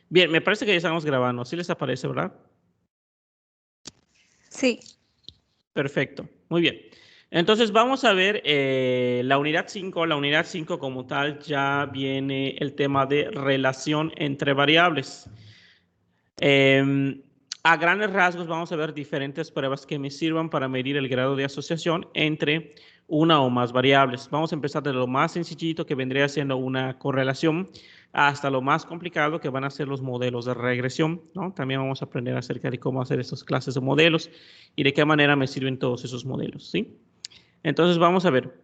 Bien, me parece que ya estamos grabando. ¿Sí les aparece, verdad? Sí. Perfecto, muy bien. Entonces vamos a ver la unidad 5. La unidad 5 como tal ya viene el tema de relación entre variables. A grandes rasgos vamos a ver diferentes pruebas que me sirvan para medir el grado de asociación entre una o más variables. Vamos a empezar de lo más sencillito que vendría siendo una correlación hasta lo más complicado que van a ser los modelos de regresión, ¿no? También vamos a aprender acerca de cómo hacer estas clases de modelos y de qué manera me sirven todos esos modelos, ¿sí? Entonces vamos a ver.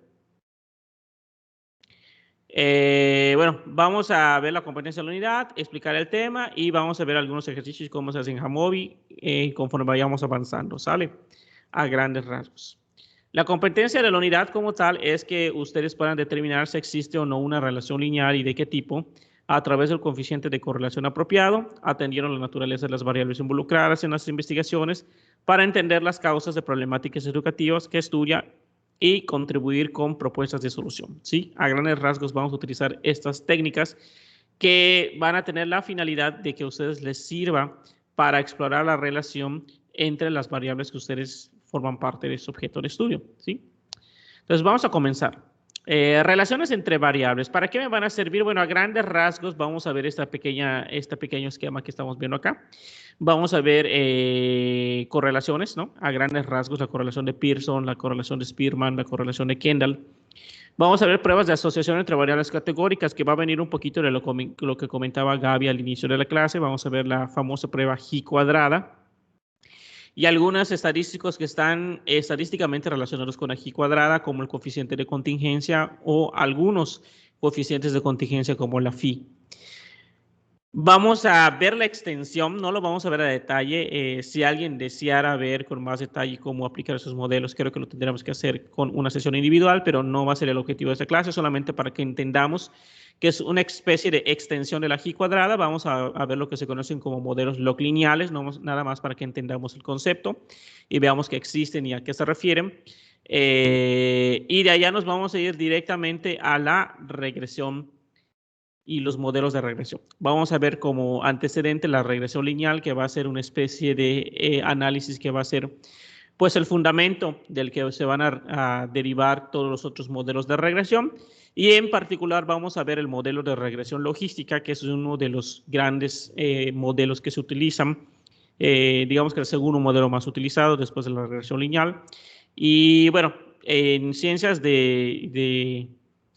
Bueno, vamos a ver la competencia de la unidad, explicar el tema y vamos a ver algunos ejercicios cómo se hacen en Jamovi conforme vayamos avanzando, ¿sale? A grandes rasgos. La competencia de la unidad como tal es que ustedes puedan determinar si existe o no una relación lineal y de qué tipo a través del coeficiente de correlación apropiado, atendiendo la naturaleza de las variables involucradas en las investigaciones para entender las causas de problemáticas educativas que estudia y contribuir con propuestas de solución, ¿sí? A grandes rasgos vamos a utilizar estas técnicas que van a tener la finalidad de que a ustedes les sirva para explorar la relación entre las variables que ustedes forman parte de su objeto de estudio, ¿sí? Entonces vamos a comenzar. Relaciones entre variables. ¿Para qué me van a servir? Bueno, a grandes rasgos vamos a ver este pequeño esquema que estamos viendo acá. Vamos a ver correlaciones, ¿no? A grandes rasgos, la correlación de Pearson, la correlación de Spearman, la correlación de Kendall. Vamos a ver pruebas de asociación entre variables categóricas, que va a venir un poquito de lo que comentaba Gaby al inicio de la clase. Vamos a ver la famosa prueba G cuadrada y algunos estadísticos que están estadísticamente relacionados con la G cuadrada, como el coeficiente de contingencia o algunos coeficientes de contingencia como la phi. Vamos a ver la extensión, no lo vamos a ver a detalle. Si alguien deseara ver con más detalle cómo aplicar esos modelos, creo que lo tendremos que hacer con una sesión individual, pero no va a ser el objetivo de esta clase, solamente para que entendamos que es una especie de extensión de la G cuadrada. Vamos a ver lo que se conocen como modelos log lineales, no, nada más para que entendamos el concepto y veamos que existen y a qué se refieren. Y de allá nos vamos a ir directamente a la regresión y los modelos de regresión. Vamos a ver como antecedente la regresión lineal, que va a ser una especie de análisis que va a ser pues el fundamento del que se van a derivar todos los otros modelos de regresión. Y en particular vamos a ver el modelo de regresión logística, que es uno de los grandes modelos que se utilizan. Digamos que el segundo modelo más utilizado después de la regresión lineal. Y bueno, en ciencias de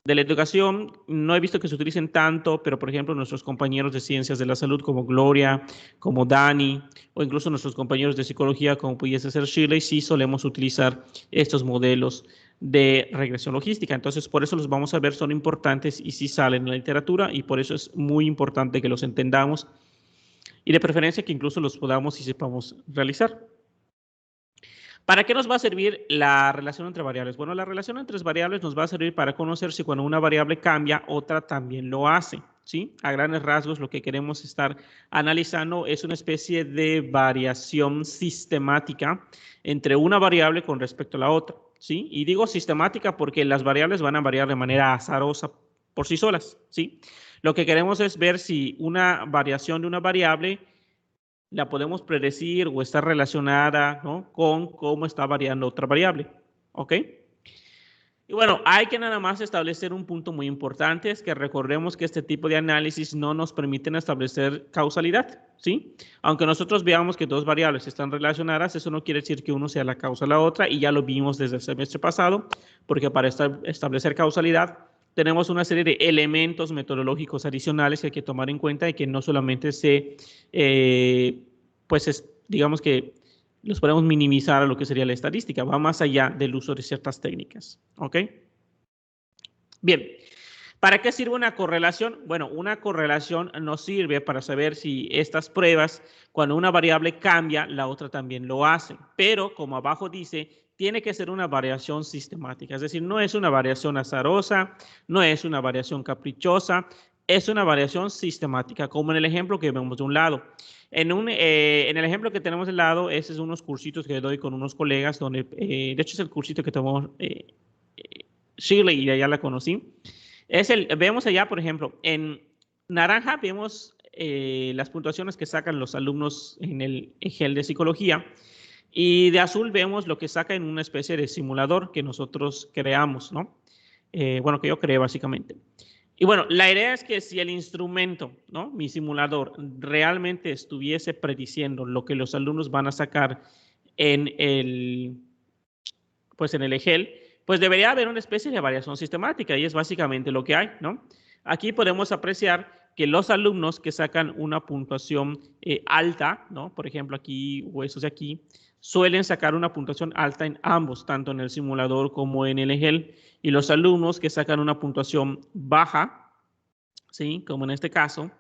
la educación no he visto que se utilicen tanto, pero por ejemplo nuestros compañeros de ciencias de la salud como Gloria, como Dani, o incluso nuestros compañeros de psicología como pudiese ser Shirley, sí solemos utilizar estos modelos de regresión logística. Entonces, por eso los vamos a ver, son importantes y sí salen en la literatura y por eso es muy importante que los entendamos y de preferencia que incluso los podamos y sepamos realizar. ¿Para qué nos va a servir la relación entre variables? Bueno, la relación entre variables nos va a servir para conocer si cuando una variable cambia, otra también lo hace, ¿sí? A grandes rasgos, lo que queremos estar analizando es una especie de variación sistemática entre una variable con respecto a la otra, ¿sí? Y digo sistemática porque las variables van a variar de manera azarosa por sí solas, ¿sí? Lo que queremos es ver si una variación de una variable la podemos predecir o está relacionada, ¿no?, con cómo está variando otra variable, ¿ok? Y bueno, hay que nada más establecer un punto muy importante, es que recordemos que este tipo de análisis no nos permiten establecer causalidad, ¿sí? Aunque nosotros veamos que dos variables están relacionadas, eso no quiere decir que uno sea la causa de la otra, y ya lo vimos desde el semestre pasado, porque para establecer causalidad tenemos una serie de elementos metodológicos adicionales que hay que tomar en cuenta y que no solamente digamos que los podemos minimizar a lo que sería la estadística, va más allá del uso de ciertas técnicas, ¿ok? Bien, ¿para qué sirve una correlación? Bueno, una correlación nos sirve para saber si estas pruebas, cuando una variable cambia, la otra también lo hace, pero como abajo dice, tiene que ser una variación sistemática, es decir, no es una variación azarosa, no es una variación caprichosa, es una variación sistemática, como en el ejemplo que vemos de un lado. En el ejemplo que tenemos de lado, esos son unos cursitos que doy con unos colegas, donde, de hecho es el cursito que tomó Shirley y allá la conocí. Vemos allá, por ejemplo, en naranja vemos las puntuaciones que sacan los alumnos en el EGEL de psicología. Y de azul vemos lo que saca en una especie de simulador que nosotros creamos, ¿no? Bueno, que yo creé básicamente. Y bueno, la idea es que si el instrumento, ¿no? Mi simulador, realmente estuviese prediciendo lo que los alumnos van a sacar en el EGEL, pues debería haber una especie de variación sistemática y es básicamente lo que hay, ¿no? Aquí podemos apreciar que los alumnos que sacan una puntuación alta, ¿no? Por ejemplo, aquí o esos de aquí, suelen sacar una puntuación alta en ambos, tanto en el simulador como en el EGEL. Y los alumnos que sacan una puntuación baja, ¿sí? Como en este caso,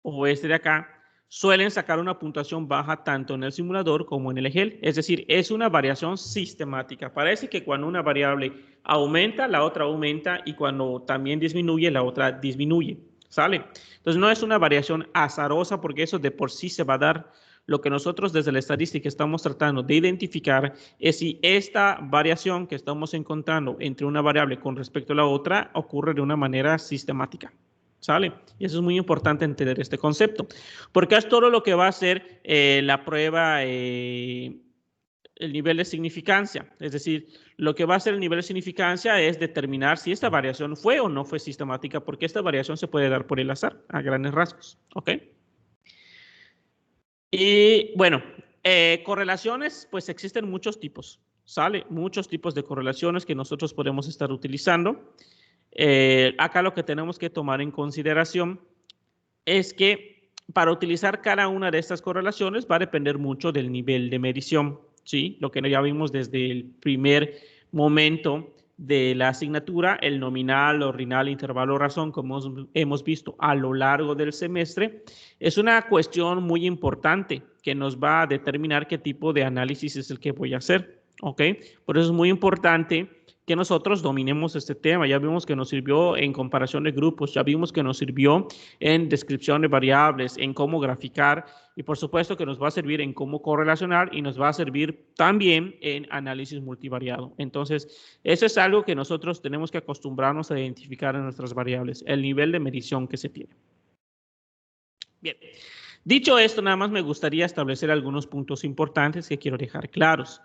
o este de acá, suelen sacar una puntuación baja tanto en el simulador como en el EGEL. Es decir, es una variación sistemática. Parece que cuando una variable aumenta, la otra aumenta, y cuando también disminuye, la otra disminuye. ¿Sale? Entonces no es una variación azarosa, porque eso de por sí se va a dar. Lo que nosotros desde la estadística estamos tratando de identificar es si esta variación que estamos encontrando entre una variable con respecto a la otra ocurre de una manera sistemática. ¿Sale? Y eso es muy importante entender este concepto, porque es todo lo que va a hacer la prueba, el nivel de significancia. Es decir, lo que va a hacer el nivel de significancia es determinar si esta variación fue o no fue sistemática, porque esta variación se puede dar por el azar, a grandes rasgos. ¿Ok? Y bueno, correlaciones, pues existen muchos tipos, ¿sale? Muchos tipos de correlaciones que nosotros podemos estar utilizando. Acá lo que tenemos que tomar en consideración es que para utilizar cada una de estas correlaciones va a depender mucho del nivel de medición, ¿sí? Lo que ya vimos desde el primer momento de la asignatura, el nominal, ordinal, intervalo, razón, como hemos visto a lo largo del semestre, es una cuestión muy importante que nos va a determinar qué tipo de análisis es el que voy a hacer, ¿ok? Por eso es muy importante que nosotros dominemos este tema. Ya vimos que nos sirvió en comparación de grupos, ya vimos que nos sirvió en descripción de variables, en cómo graficar, y por supuesto que nos va a servir en cómo correlacionar y nos va a servir también en análisis multivariado. Entonces, eso es algo que nosotros tenemos que acostumbrarnos a identificar en nuestras variables, el nivel de medición que se tiene. Bien, dicho esto, nada más me gustaría establecer algunos puntos importantes que quiero dejar claros.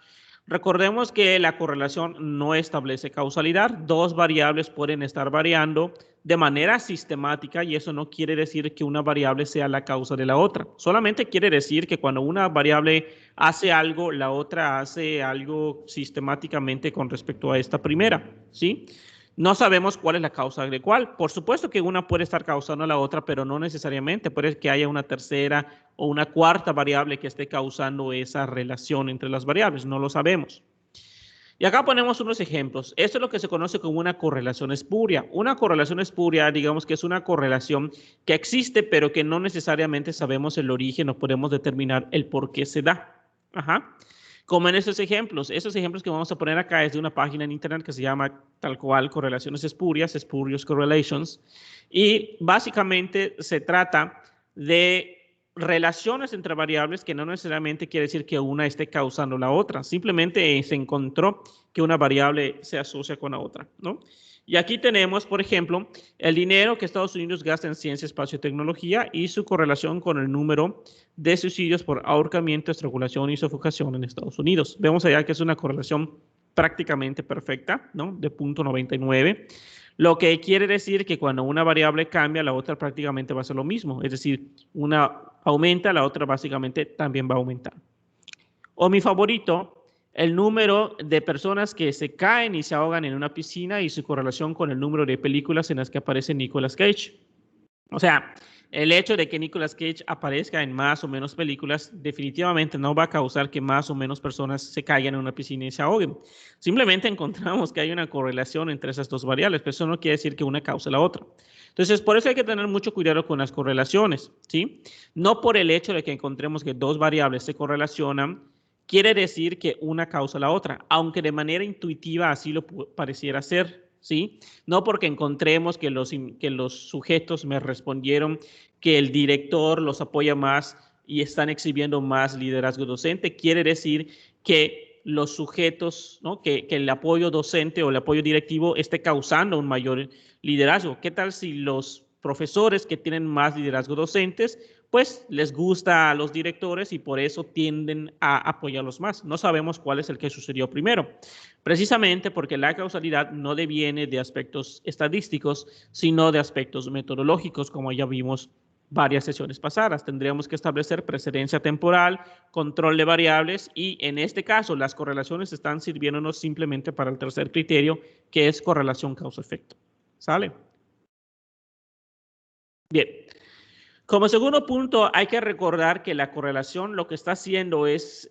Recordemos que la correlación no establece causalidad. Dos variables pueden estar variando de manera sistemática y eso no quiere decir que una variable sea la causa de la otra. Solamente quiere decir que cuando una variable hace algo, la otra hace algo sistemáticamente con respecto a esta primera, ¿sí? No sabemos cuál es la causa de cuál. Por supuesto que una puede estar causando a la otra, pero no necesariamente. Puede que haya una tercera o una cuarta variable que esté causando esa relación entre las variables. No lo sabemos. Y acá ponemos unos ejemplos. Esto es lo que se conoce como una correlación espuria. Una correlación espuria, digamos que es una correlación que existe, pero que no necesariamente sabemos el origen o podemos determinar el por qué se da. Ajá. Como en esos ejemplos que vamos a poner acá es de una página en internet que se llama tal cual correlaciones espurias, spurious correlations, y básicamente se trata de relaciones entre variables que no necesariamente quiere decir que una esté causando la otra, simplemente se encontró que una variable se asocia con la otra, ¿no? Y aquí tenemos, por ejemplo, el dinero que Estados Unidos gasta en ciencia, espacio y tecnología y su correlación con el número de suicidios por ahorcamiento, estrangulación y sofocación en Estados Unidos. Vemos allá que es una correlación prácticamente perfecta, ¿no? De 0.99. Lo que quiere decir que cuando una variable cambia, la otra prácticamente va a ser lo mismo. Es decir, una aumenta, la otra básicamente también va a aumentar. O mi favorito, el número de personas que se caen y se ahogan en una piscina y su correlación con el número de películas en las que aparece Nicolas Cage. O sea, el hecho de que Nicolas Cage aparezca en más o menos películas definitivamente no va a causar que más o menos personas se caigan en una piscina y se ahoguen. Simplemente encontramos que hay una correlación entre esas dos variables, pero eso no quiere decir que una cause la otra. Entonces, por eso hay que tener mucho cuidado con las correlaciones, ¿sí? No por el hecho de que encontremos que dos variables se correlacionan, quiere decir que una causa la otra, aunque de manera intuitiva así lo pareciera ser, ¿sí? No porque encontremos que los sujetos me respondieron que el director los apoya más y están exhibiendo más liderazgo docente, quiere decir que los sujetos, ¿no? que el apoyo docente o el apoyo directivo esté causando un mayor liderazgo. ¿Qué tal si los profesores que tienen más liderazgo docentes, pues les gusta a los directores y por eso tienden a apoyarlos más. No sabemos cuál es el que sucedió primero, precisamente porque la causalidad no deviene de aspectos estadísticos, sino de aspectos metodológicos, como ya vimos varias sesiones pasadas. Tendríamos que establecer precedencia temporal, control de variables y en este caso las correlaciones están sirviéndonos simplemente para el tercer criterio, que es correlación causa-efecto. ¿Sale? Bien. Como segundo punto, hay que recordar que la correlación lo que está haciendo es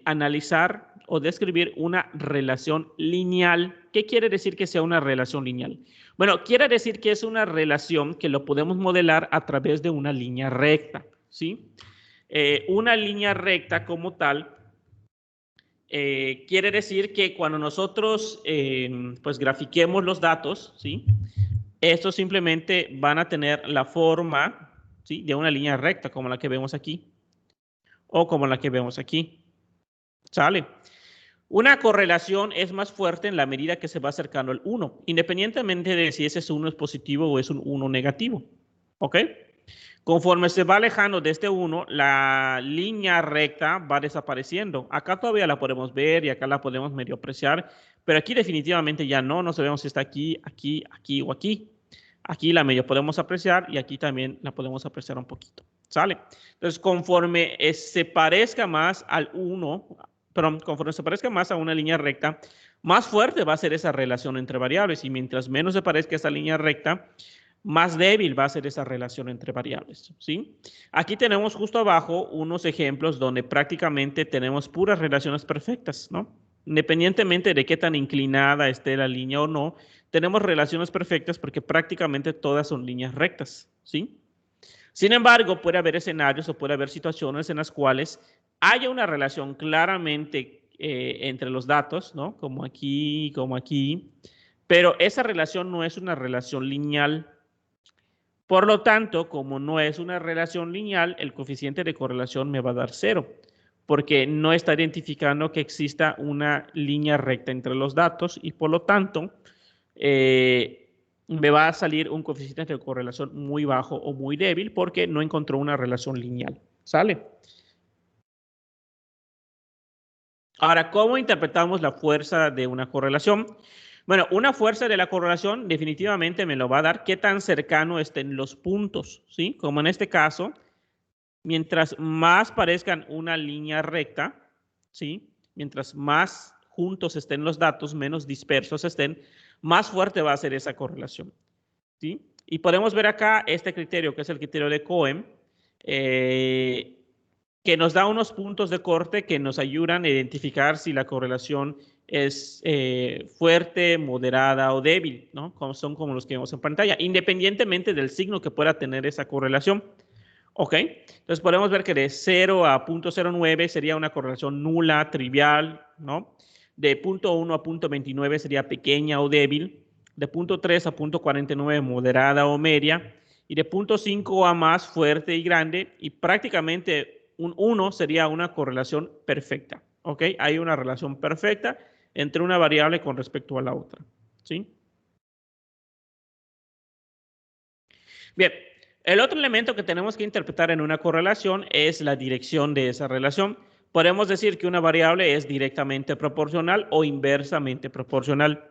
analizar o describir una relación lineal. ¿Qué quiere decir que sea una relación lineal? Bueno, quiere decir que es una relación que lo podemos modelar a través de una línea recta, ¿sí? Una línea recta como tal quiere decir que cuando nosotros pues grafiquemos los datos, ¿sí? Estos simplemente van a tener la forma, ¿sí?, de una línea recta como la que vemos aquí o como la que vemos aquí. ¿Sale? Una correlación es más fuerte en la medida que se va acercando al 1, independientemente de si ese 1 es positivo o es un 1 negativo. ¿Ok? Conforme se va alejando de este 1, la línea recta va desapareciendo. Acá todavía la podemos ver y acá la podemos medio apreciar, pero aquí definitivamente ya no sabemos si está aquí, aquí, aquí o aquí. Aquí la medio podemos apreciar y aquí también la podemos apreciar un poquito. ¿Sale? Entonces, conforme se parezca más al 1, perdón, conforme se parezca más a una línea recta, más fuerte va a ser esa relación entre variables y mientras menos se parezca a esa línea recta, más débil va a ser esa relación entre variables, ¿sí? Aquí tenemos justo abajo unos ejemplos donde prácticamente tenemos puras relaciones perfectas, ¿no? Independientemente de qué tan inclinada esté la línea o no, tenemos relaciones perfectas porque prácticamente todas son líneas rectas, ¿sí? Sin embargo, puede haber escenarios o puede haber situaciones en las cuales haya una relación claramente entre los datos, ¿no? Como aquí, pero esa relación no es una relación lineal. Por lo tanto, como no es una relación lineal, el coeficiente de correlación me va a dar 0, porque no está identificando que exista una línea recta entre los datos y por lo tanto me va a salir un coeficiente de correlación muy bajo o muy débil porque no encontró una relación lineal. ¿Sale? Ahora, ¿cómo interpretamos la fuerza de una correlación? Bueno, una fuerza de la correlación definitivamente me lo va a dar qué tan cercano estén los puntos, ¿sí? Como en este caso, mientras más parezcan una línea recta, ¿sí? Mientras más juntos estén los datos, menos dispersos estén, más fuerte va a ser esa correlación, ¿sí? Y podemos ver acá este criterio, que es el criterio de Cohen, que nos da unos puntos de corte que nos ayudan a identificar si la correlación es fuerte, moderada o débil, ¿no? Son como los que vemos en pantalla, independientemente del signo que pueda tener esa correlación. ¿Ok? Entonces podemos ver que de 0 a 0.09 sería una correlación nula, trivial, ¿no? De 0.1 a 0.29 sería pequeña o débil. De 0.3 a 0.49 moderada o media. Y de 0.5 a más fuerte y grande. Y prácticamente un 1 sería una correlación perfecta. ¿Ok? Hay una relación perfecta entre una variable con respecto a la otra. ¿Sí? Bien, el otro elemento que tenemos que interpretar en una correlación es la dirección de esa relación. Podemos decir que una variable es directamente proporcional o inversamente proporcional.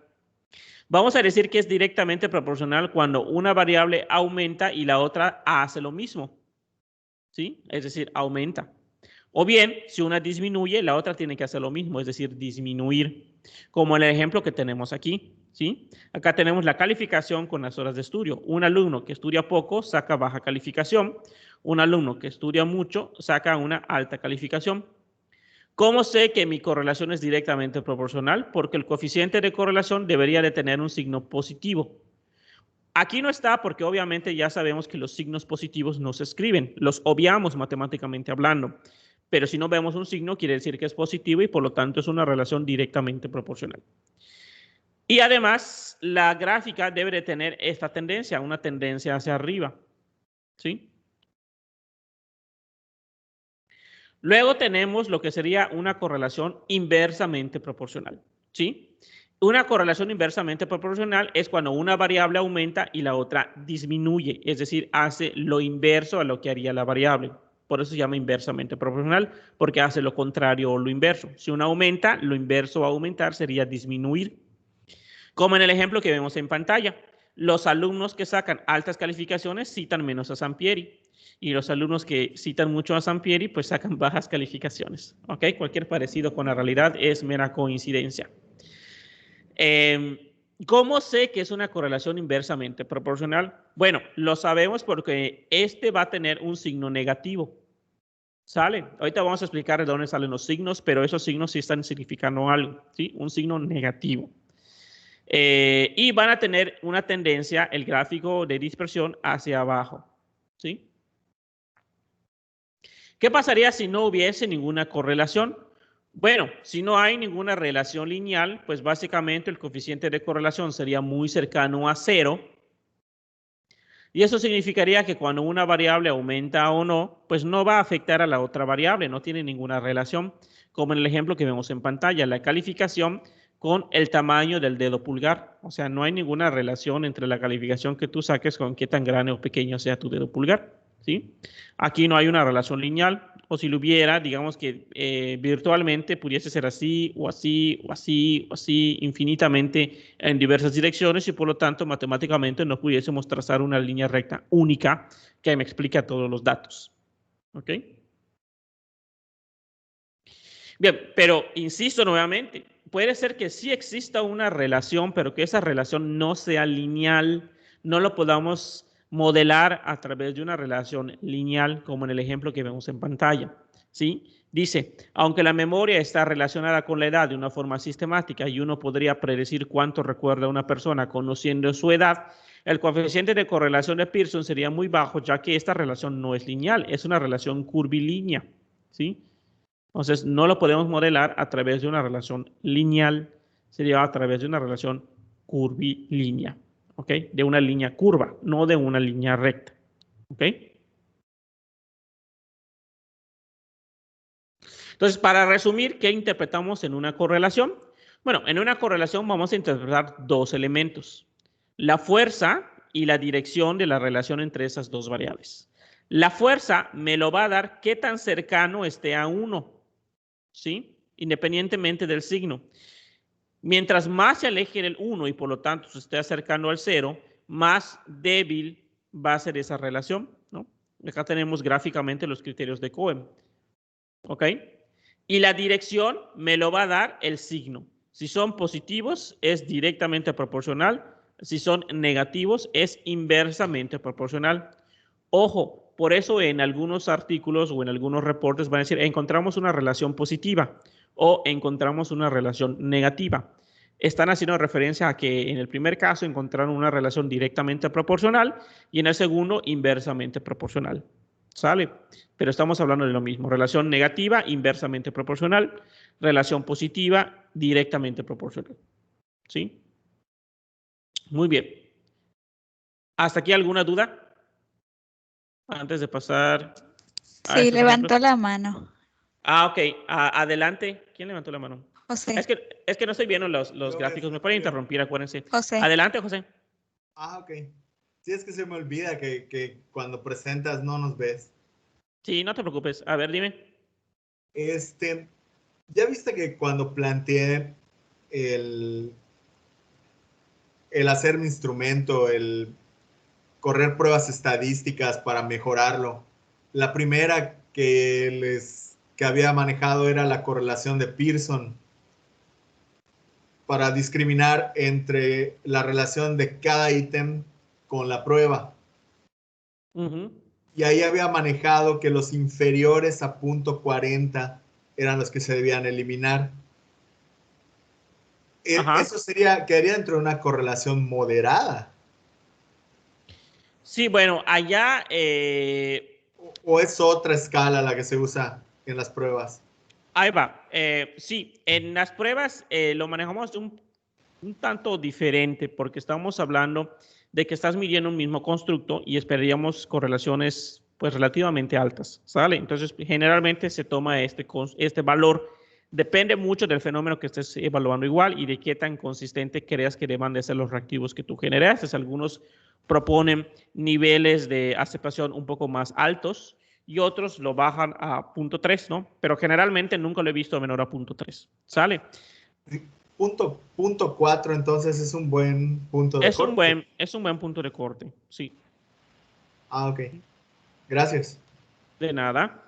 Vamos a decir que es directamente proporcional cuando una variable aumenta y la otra hace lo mismo, ¿sí? Es decir, aumenta. O bien, si una disminuye, la otra tiene que hacer lo mismo, es decir, disminuir, como en el ejemplo que tenemos aquí, ¿sí? Acá tenemos la calificación con las horas de estudio. Un alumno que estudia poco saca baja calificación. Un alumno que estudia mucho saca una alta calificación. ¿Cómo sé que mi correlación es directamente proporcional? Porque el coeficiente de correlación debería de tener un signo positivo. Aquí no está porque obviamente ya sabemos que los signos positivos no se escriben, los obviamos matemáticamente hablando. Pero si no vemos un signo, quiere decir que es positivo y por lo tanto es una relación directamente proporcional. Y además, la gráfica debe de tener esta tendencia, una tendencia hacia arriba. ¿Sí? Luego tenemos lo que sería una correlación inversamente proporcional. ¿Sí? Una correlación inversamente proporcional es cuando una variable aumenta y la otra disminuye, es decir, hace lo inverso a lo que haría la variable. Por eso se llama inversamente proporcional, porque hace lo contrario o lo inverso. Si una aumenta, lo inverso a aumentar sería disminuir. Como en el ejemplo que vemos en pantalla, los alumnos que sacan altas calificaciones citan menos a Sampieri y los alumnos que citan mucho a Sampieri pues sacan bajas calificaciones. ¿Ok? Cualquier parecido con la realidad es mera coincidencia. ¿Cómo sé que es una correlación inversamente proporcional? Bueno, lo sabemos porque este va a tener un signo negativo. ¿Sale? Ahorita vamos a explicar de dónde salen los signos, pero esos signos sí están significando algo, ¿sí? Un signo negativo. Y van a tener una tendencia, el gráfico de dispersión, hacia abajo, ¿sí? ¿Qué pasaría si no hubiese ninguna correlación? Bueno, si no hay ninguna relación lineal, pues básicamente el coeficiente de correlación sería muy cercano a 0. Y eso significaría que cuando una variable aumenta o no, pues no va a afectar a la otra variable, no tiene ninguna relación, como en el ejemplo que vemos en pantalla, la calificación con el tamaño del dedo pulgar. O sea, no hay ninguna relación entre la calificación que tú saques con qué tan grande o pequeño sea tu dedo pulgar, ¿sí? Aquí no hay una relación lineal, o si lo hubiera, digamos que virtualmente pudiese ser así, o así, o así, o así, infinitamente en diversas direcciones, y por lo tanto matemáticamente no pudiésemos trazar una línea recta única que me explique todos los datos. ¿Ok? Bien, pero insisto nuevamente, puede ser que sí exista una relación, pero que esa relación no sea lineal, no lo podamos modelar a través de una relación lineal, como en el ejemplo que vemos en pantalla, ¿sí? Dice, aunque la memoria está relacionada con la edad de una forma sistemática y uno podría predecir cuánto recuerda una persona conociendo su edad, el coeficiente de correlación de Pearson sería muy bajo, ya que esta relación no es lineal, es una relación curvilínea, ¿sí? Entonces, no lo podemos modelar a través de una relación lineal, sería a través de una relación curvilínea, ¿ok? De una línea curva, no de una línea recta, ¿ok? Entonces, para resumir, ¿qué interpretamos en una correlación? Bueno, en una correlación vamos a interpretar dos elementos, la fuerza y la dirección de la relación entre esas dos variables. La fuerza me lo va a dar qué tan cercano esté a 1, ¿sí? Independientemente del signo. Mientras más se aleje del 1 y por lo tanto se esté acercando al 0, más débil va a ser esa relación, ¿no? Acá tenemos gráficamente los criterios de Cohen, ¿ok? Y la dirección me lo va a dar el signo. Si son positivos, es directamente proporcional. Si son negativos, es inversamente proporcional. Ojo, por eso en algunos artículos o en algunos reportes van a decir, encontramos una relación positiva o encontramos una relación negativa. Están haciendo referencia a que en el primer caso encontraron una relación directamente proporcional y en el segundo inversamente proporcional. ¿Sale? Pero estamos hablando de lo mismo. Relación negativa, inversamente proporcional. Relación positiva, directamente proporcional. ¿Sí? Muy bien. ¿Hasta aquí alguna duda? Antes de pasar a Sí, estos levantó ejemplos. la mano. Ok. Adelante. ¿Quién levantó la mano? José. Es que no estoy viendo los gráficos. Me pueden interrumpir, acuérdense. José. Adelante, José. Ok. Sí, es que se me olvida que cuando presentas no nos ves. Sí, no te preocupes. A ver, dime. Ya viste que cuando planteé el hacer mi instrumento, el correr pruebas estadísticas para mejorarlo, la primera que había manejado era la correlación de Pearson para discriminar entre la relación de cada ítem con la prueba. Y ahí había manejado que los inferiores a .40 eran los que se debían eliminar. Eso quedaría dentro de una correlación moderada. Sí, bueno, allá... ¿O es otra escala la que se usa en las pruebas? Ahí va. Sí, en las pruebas lo manejamos un tanto diferente porque estamos hablando de que estás midiendo un mismo constructo y esperaríamos correlaciones pues relativamente altas, ¿sale? Entonces, generalmente se toma este valor Depende mucho del fenómeno que estés evaluando igual y de qué tan consistente creas que deban de ser los reactivos que tú generaste. Algunos proponen niveles de aceptación un poco más altos y otros lo bajan a 0.3, ¿no? Pero generalmente nunca lo he visto menor a 0.3. ¿Sale? Punto 4, entonces es un buen punto de corte. Es un buen punto de corte, sí. Ah, ok. Gracias. De nada.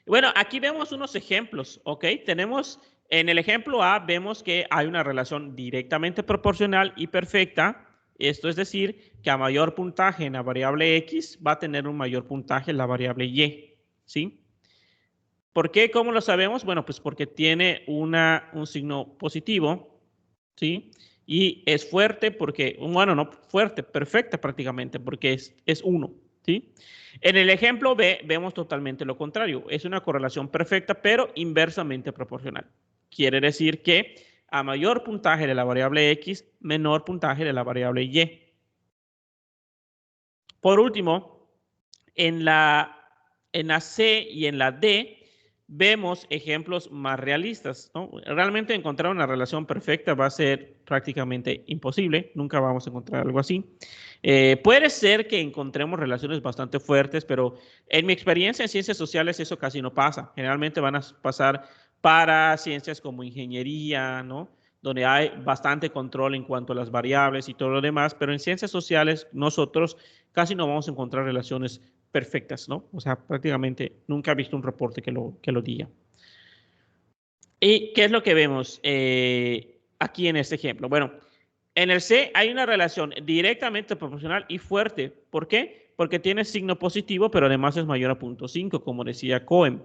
Bueno, aquí vemos unos ejemplos, ¿ok? Tenemos, en el ejemplo A, vemos que hay una relación directamente proporcional y perfecta. Esto es decir, que a mayor puntaje en la variable X va a tener un mayor puntaje en la variable Y, ¿sí? ¿Por qué? ¿Cómo lo sabemos? Bueno, pues porque tiene un signo positivo, ¿sí? Y es fuerte porque, bueno, no fuerte, perfecta prácticamente, porque es 1, ¿sí? En el ejemplo B vemos totalmente lo contrario. Es una correlación perfecta, pero inversamente proporcional. Quiere decir que a mayor puntaje de la variable X, menor puntaje de la variable Y. Por último, en la C y en la D vemos ejemplos más realistas, ¿no? Realmente encontrar una relación perfecta va a ser prácticamente imposible, nunca vamos a encontrar algo así. Puede ser que encontremos relaciones bastante fuertes, pero en mi experiencia en ciencias sociales eso casi no pasa. Generalmente van a pasar para ciencias como ingeniería, ¿no? Donde hay bastante control en cuanto a las variables y todo lo demás, pero en ciencias sociales nosotros casi no vamos a encontrar relaciones perfectas, ¿no? O sea, prácticamente nunca he visto un reporte que lo diga. ¿Y qué es lo que vemos aquí en este ejemplo? Bueno, en el C hay una relación directamente proporcional y fuerte. ¿Por qué? Porque tiene signo positivo, pero además es mayor a 0.5, como decía Cohen.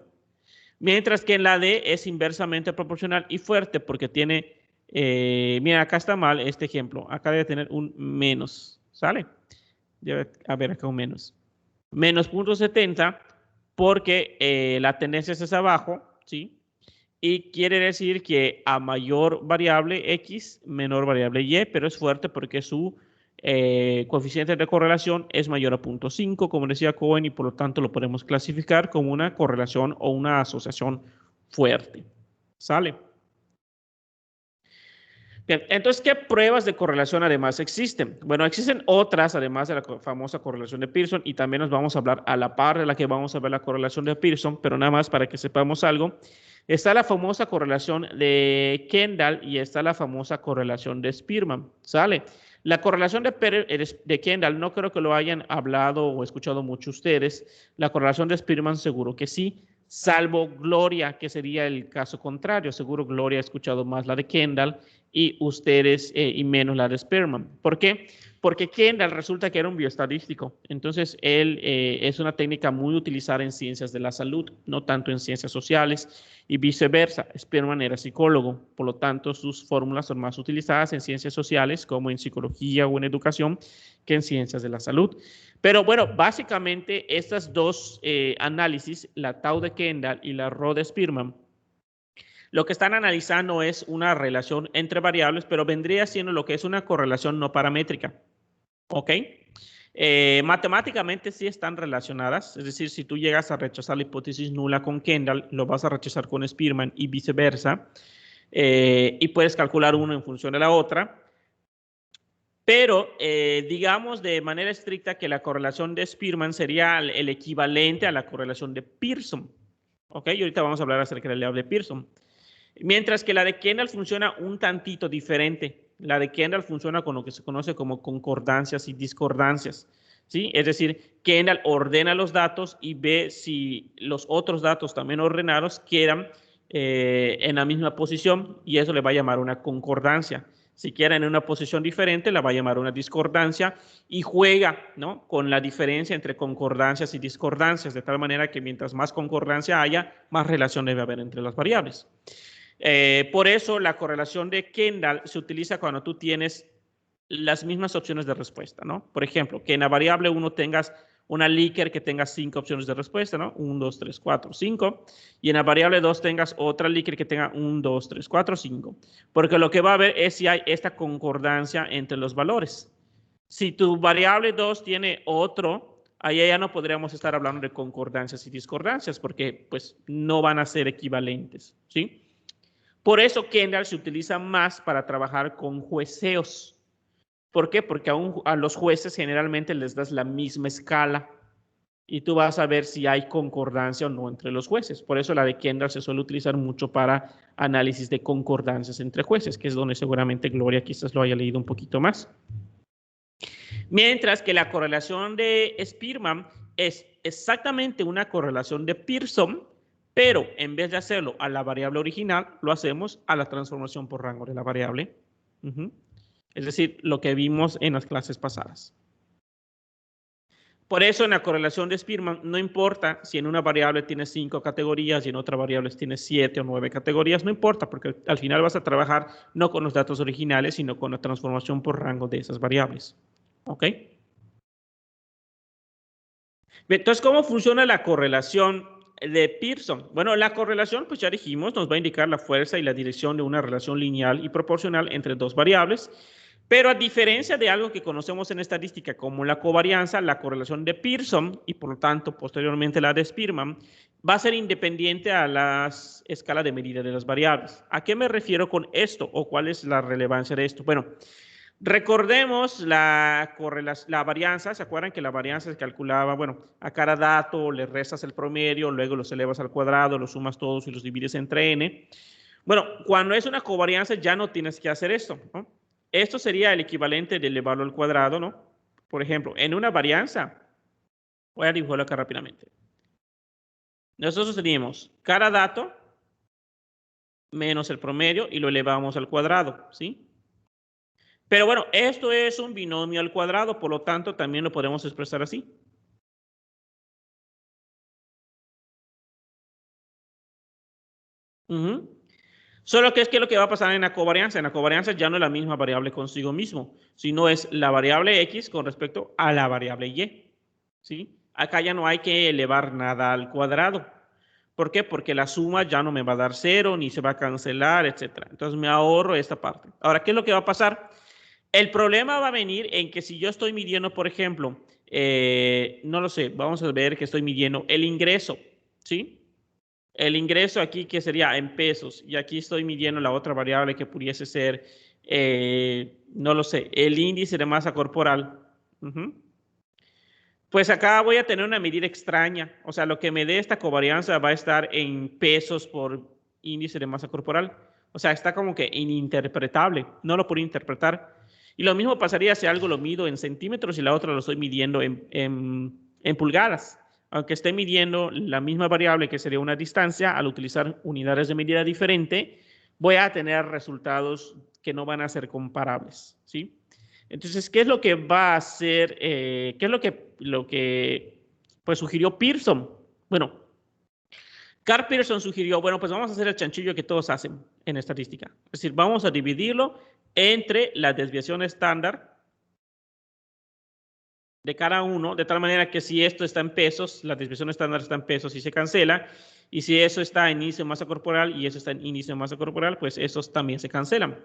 Mientras que en la D es inversamente proporcional y fuerte porque tiene, mira, acá está mal este ejemplo. Acá debe tener un menos, ¿sale? Debe haber acá un menos. Menos 0.70 porque la tendencia es hacia abajo, ¿sí? Y quiere decir que a mayor variable X, menor variable Y, pero es fuerte porque su coeficiente de correlación es mayor a 0.5, como decía Cohen, y por lo tanto lo podemos clasificar como una correlación o una asociación fuerte. ¿Sale? Bien, entonces, ¿qué pruebas de correlación además existen? Bueno, existen otras, además de la famosa correlación de Pearson, y también nos vamos a hablar a la par de la que vamos a ver la correlación de Pearson, pero nada más para que sepamos algo. Está la famosa correlación de Kendall y está la famosa correlación de Spearman, ¿sale? La correlación de Kendall no creo que lo hayan hablado o escuchado mucho ustedes. La correlación de Spearman seguro que sí, salvo Gloria, que sería el caso contrario. Seguro Gloria ha escuchado más la de Kendall y ustedes y menos la de Spearman. ¿Por qué? Porque Kendall resulta que era un bioestadístico. Entonces, él es una técnica muy utilizada en ciencias de la salud, no tanto en ciencias sociales y viceversa. Spearman era psicólogo, por lo tanto, sus fórmulas son más utilizadas en ciencias sociales como en psicología o en educación que en ciencias de la salud. Pero bueno, básicamente estas dos análisis, la Tau de Kendall y la Rho de Spearman, lo que están analizando es una relación entre variables, pero vendría siendo lo que es una correlación no paramétrica. ¿Ok? Matemáticamente sí están relacionadas, es decir, si tú llegas a rechazar la hipótesis nula con Kendall, lo vas a rechazar con Spearman y viceversa, y puedes calcular uno en función de la otra. Pero digamos de manera estricta que la correlación de Spearman sería el equivalente a la correlación de Pearson. ¿Ok? Y ahorita vamos a hablar acerca del de Pearson. Mientras que la de Kendall funciona un tantito diferente. La de Kendall funciona con lo que se conoce como concordancias y discordancias. ¿Sí? Es decir, Kendall ordena los datos y ve si los otros datos también ordenados quedan en la misma posición y eso le va a llamar una concordancia. Si quedan en una posición diferente, la va a llamar una discordancia y juega, ¿no?, con la diferencia entre concordancias y discordancias, de tal manera que mientras más concordancia haya, más relación debe haber entre las variables. Por eso la correlación de Kendall se utiliza cuando tú tienes las mismas opciones de respuesta, ¿no? Por ejemplo, que en la variable 1 tengas una Likert que tenga 5 opciones de respuesta, ¿no? 1, 2, 3, 4, 5. Y en la variable 2 tengas otra Likert que tenga 1, 2, 3, 4, 5. Porque lo que va a ver es si hay esta concordancia entre los valores. Si tu variable 2 tiene otro Ahí ya no podríamos estar hablando de concordancias y discordancias porque pues no van a ser equivalentes, ¿sí? Por eso Kendall se utiliza más para trabajar con jueceos. ¿Por qué? Porque a los jueces generalmente les das la misma escala y tú vas a ver si hay concordancia o no entre los jueces. Por eso la de Kendall se suele utilizar mucho para análisis de concordancias entre jueces, que es donde seguramente Gloria quizás lo haya leído un poquito más. Mientras que la correlación de Spearman es exactamente una correlación de Pearson, pero en vez de hacerlo a la variable original, lo hacemos a la transformación por rango de la variable. Es decir, lo que vimos en las clases pasadas. Por eso en la correlación de Spearman no importa si en una variable tienes 5 categorías y en otra variable tienes 7 o 9 categorías, no importa, porque al final vas a trabajar no con los datos originales, sino con la transformación por rango de esas variables. ¿Ok? Entonces, ¿cómo funciona la correlación de Pearson? Bueno, la correlación, pues ya dijimos, nos va a indicar la fuerza y la dirección de una relación lineal y proporcional entre dos variables. Pero a diferencia de algo que conocemos en estadística como la covarianza, la correlación de Pearson y por lo tanto posteriormente la de Spearman va a ser independiente a la escala de medida de las variables. ¿A qué me refiero con esto o cuál es la relevancia de esto? Bueno, recordemos la varianza. ¿Se acuerdan que la varianza se calculaba? Bueno, a cada dato le restas el promedio, luego los elevas al cuadrado, los sumas todos y los divides entre n. Bueno, cuando es una covarianza ya no tienes que hacer esto, ¿no? Esto sería el equivalente de elevarlo al cuadrado, ¿no? Por ejemplo, en una varianza, voy a dibujarlo acá rápidamente. Nosotros teníamos cada dato menos el promedio y lo elevamos al cuadrado, ¿sí? Pero bueno, esto es un binomio al cuadrado, por lo tanto también lo podemos expresar así. Solo que es que lo que va a pasar en la covarianza ya no es la misma variable consigo mismo, sino es la variable x con respecto a la variable y, ¿sí? Acá ya no hay que elevar nada al cuadrado. ¿Por qué? Porque la suma ya no me va a dar 0, ni se va a cancelar, etc. Entonces me ahorro esta parte. Ahora, ¿qué es lo que va a pasar? El problema va a venir en que si yo estoy midiendo, por ejemplo, no lo sé, vamos a ver que estoy midiendo el ingreso, ¿sí? El ingreso aquí que sería en pesos y aquí estoy midiendo la otra variable que pudiese ser, no lo sé, el índice de masa corporal. Pues acá voy a tener una medida extraña, o sea, lo que me dé esta covarianza va a estar en pesos por índice de masa corporal. O sea, está como que ininterpretable, no lo puedo interpretar. Y lo mismo pasaría si algo lo mido en centímetros y la otra lo estoy midiendo en pulgadas. Aunque esté midiendo la misma variable que sería una distancia, al utilizar unidades de medida diferente, voy a tener resultados que no van a ser comparables, ¿sí? Entonces, ¿qué es lo que va a hacer? ¿Qué es lo que pues, sugirió Pearson? Bueno, Carl Pearson sugirió, bueno, pues vamos a hacer el chanchullo que todos hacen en estadística. Es decir, vamos a dividirlo entre la desviación estándar de cada uno, de tal manera que si esto está en pesos, la desviación estándar está en pesos y se cancela, y si eso está en índice de masa corporal y eso está en índice de masa corporal, pues esos también se cancelan.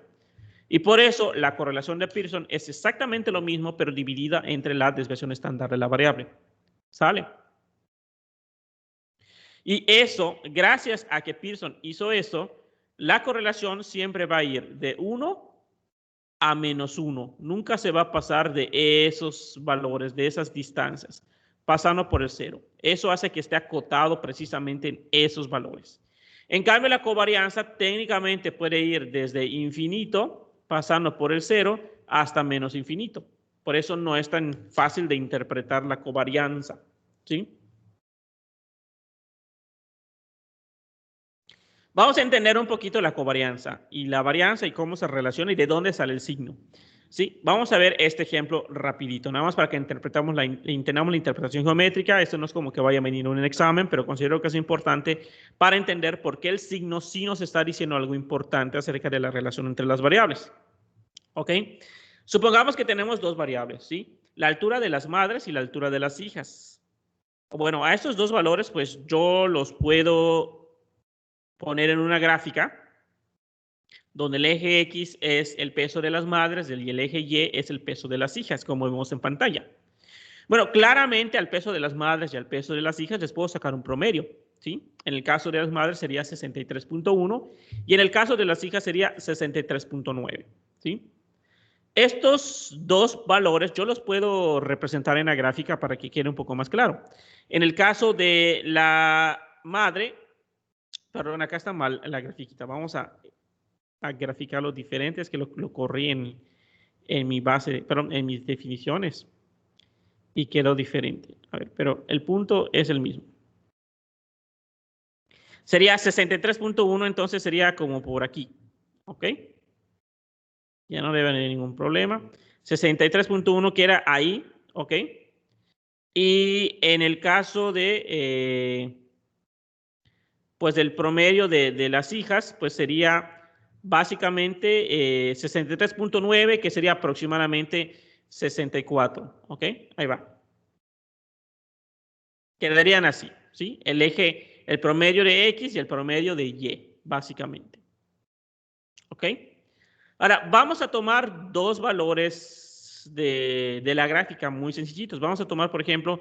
Y por eso la correlación de Pearson es exactamente lo mismo, pero dividida entre la desviación estándar de la variable. ¿Sale? Y eso, gracias a que Pearson hizo eso, la correlación siempre va a ir de 1 a -1. Nunca se va a pasar de esos valores, de esas distancias, pasando por el 0. Eso hace que esté acotado precisamente en esos valores. En cambio, la covarianza técnicamente puede ir desde infinito, pasando por el 0, hasta menos infinito. Por eso no es tan fácil de interpretar la covarianza, ¿sí? Vamos a entender un poquito la covarianza y la varianza y cómo se relaciona y de dónde sale el signo. Sí, vamos a ver este ejemplo rapidito, nada más para que entendamos la interpretación geométrica. Esto no es como que vaya a venir en un examen, pero considero que es importante para entender por qué el signo sí nos está diciendo algo importante acerca de la relación entre las variables. ¿Ok? Supongamos que tenemos dos variables, ¿sí? La altura de las madres y la altura de las hijas. Bueno, a estos dos valores, pues yo los puedo poner en una gráfica donde el eje X es el peso de las madres y el eje Y es el peso de las hijas, como vemos en pantalla. Bueno, claramente al peso de las madres y al peso de las hijas les puedo sacar un promedio, ¿sí? En el caso de las madres sería 63.1 y en el caso de las hijas sería 63.9, ¿sí? Estos dos valores yo los puedo representar en la gráfica para que quede un poco más claro. En el caso de la madre, perdón, acá está mal la grafiquita. Vamos a graficar los diferentes que lo corrí en mi base, perdón, en mis definiciones y quedó diferente. A ver, pero el punto es el mismo. Sería 63.1, entonces sería como por aquí, ¿ok? Ya no debe haber ningún problema. 63.1 que era ahí, ¿ok? Y en el caso de, pues del promedio de las hijas, pues sería básicamente 63.9, que sería aproximadamente 64, ¿ok? Ahí va. Quedarían así, ¿sí? El eje, el promedio de X y el promedio de Y, básicamente. ¿Ok? Ahora, vamos a tomar dos valores de la gráfica muy sencillitos. Vamos a tomar, por ejemplo,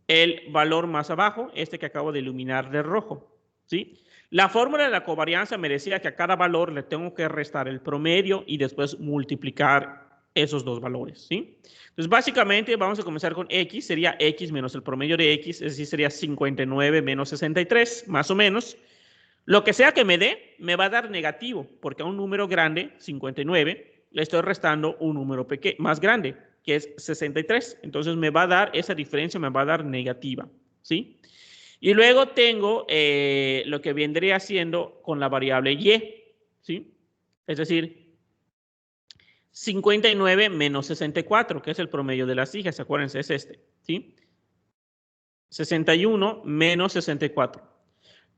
el valor más abajo, este que acabo de iluminar de rojo, ¿sí? La fórmula de la covarianza me decía que a cada valor le tengo que restar el promedio y después multiplicar esos dos valores, ¿sí? Entonces, básicamente, vamos a comenzar con X, sería X menos el promedio de X, es decir, sería 59 menos 63, más o menos. Lo que sea que me dé, me va a dar negativo, porque a un número grande, 59, le estoy restando un número más grande, que es 63. Entonces me va a dar, esa diferencia me va a dar negativa, ¿sí? Y luego tengo lo que vendría siendo con la variable Y, ¿sí? Es decir, 59 menos 64, que es el promedio de las hijas, acuérdense, es este, ¿sí? 61 menos 64.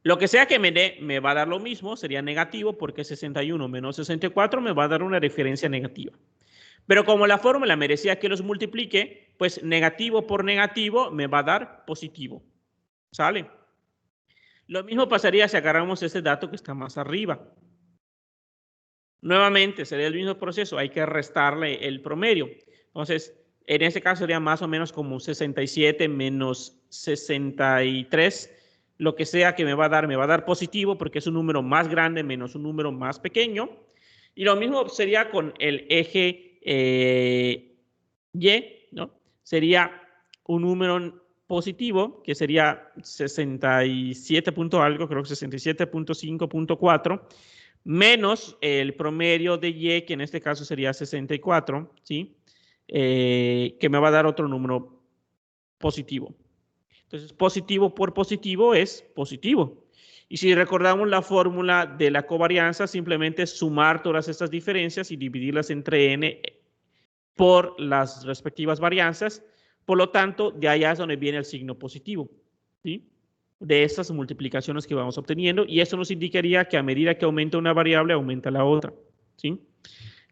Lo que sea que me dé, me va a dar lo mismo, sería negativo, porque 61 menos 64 me va a dar una diferencia negativa. Pero como la fórmula me decía que los multiplique, pues negativo por negativo me va a dar positivo. ¿Sale? Lo mismo pasaría si agarramos ese dato que está más arriba. Nuevamente, sería el mismo proceso, hay que restarle el promedio. Entonces, en este caso sería más o menos como 67 menos 63, lo que sea que me va a dar positivo porque es un número más grande menos un número más pequeño. Y lo mismo sería con el eje Y, ¿no? Sería un número positivo, que sería 67 punto algo, creo que 67.5.4, menos el promedio de Y, que en este caso sería 64, ¿sí? Que me va a dar otro número positivo. Entonces, positivo por positivo es positivo. Y si recordamos la fórmula de la covarianza, simplemente es sumar todas estas diferencias y dividirlas entre n por las respectivas varianzas. Por lo tanto, de allá es donde viene el signo positivo, ¿sí? De estas multiplicaciones que vamos obteniendo, y eso nos indicaría que a medida que aumenta una variable, aumenta la otra, ¿sí?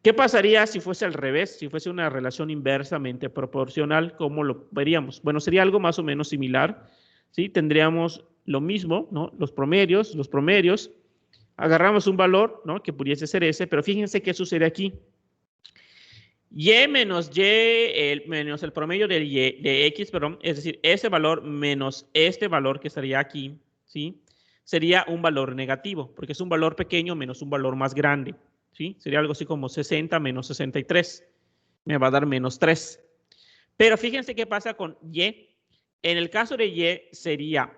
¿Qué pasaría si fuese al revés? Si fuese una relación inversamente proporcional, ¿cómo lo veríamos? Bueno, sería algo más o menos similar, ¿sí? Tendríamos lo mismo, ¿no? Los promedios, agarramos un valor, ¿no? Que pudiese ser ese, pero fíjense qué sucede aquí. Y menos Y, menos el promedio de X, perdón, es decir, ese valor menos este valor que estaría aquí, ¿sí? Sería un valor negativo, porque es un valor pequeño menos un valor más grande, ¿sí? Sería algo así como 60 menos 63, me va a dar menos 3. Pero fíjense qué pasa con Y. En el caso de Y sería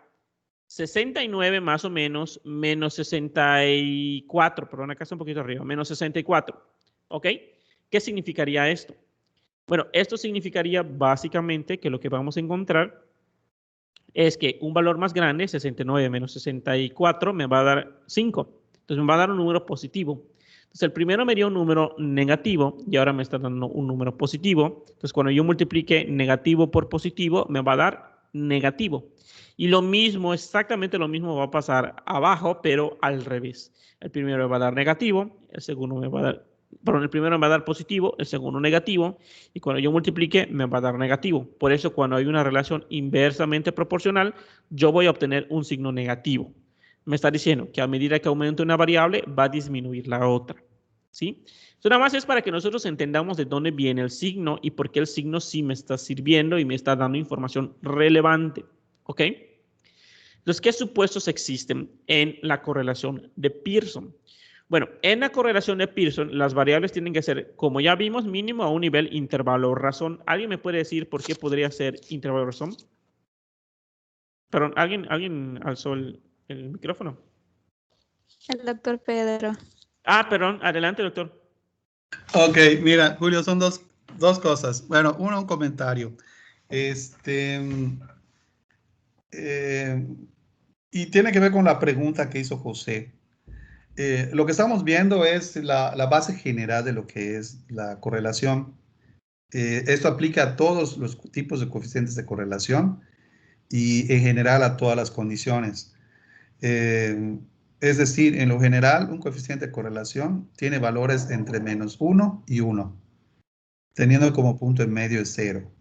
69 más o menos, menos 64, perdón, acá está un poquito arriba, menos 64, ¿ok? ¿Qué significaría esto? Bueno, esto significaría básicamente que lo que vamos a encontrar es que un valor más grande, 69 menos 64, me va a dar 5. Entonces me va a dar un número positivo. Entonces el primero me dio un número negativo y ahora me está dando un número positivo. Entonces cuando yo multiplique negativo por positivo, me va a dar negativo. Y lo mismo, exactamente lo mismo va a pasar abajo, pero al revés. El primero me va a dar negativo, el segundo me va a dar, perdón, el primero me va a dar positivo, el segundo negativo, y cuando yo multiplique me va a dar negativo. Por eso cuando hay una relación inversamente proporcional, yo voy a obtener un signo negativo. Me está diciendo que a medida que aumente una variable, va a disminuir la otra. ¿sí? Esto nada más es para que nosotros entendamos de dónde viene el signo y por qué el signo sí me está sirviendo y me está dando información relevante, ¿ok? Entonces, ¿qué supuestos existen en la correlación de Pearson? Bueno, en la correlación de Pearson, las variables tienen que ser, como ya vimos, mínimo a un nivel intervalo razón. ¿Alguien me puede decir por qué podría ser intervalo razón? Perdón, ¿alguien alzó el micrófono? El doctor Pedro. Ah, perdón, adelante, doctor. Ok, mira, Julio, son dos cosas. Bueno, uno, un comentario. Y tiene que ver con la pregunta que hizo José. Lo que estamos viendo es la base general de lo que es la correlación. Esto aplica a todos los tipos de coeficientes de correlación y en general a todas las condiciones. Es decir, en lo general, un coeficiente de correlación tiene valores entre -1 y 1, teniendo como punto en medio 0.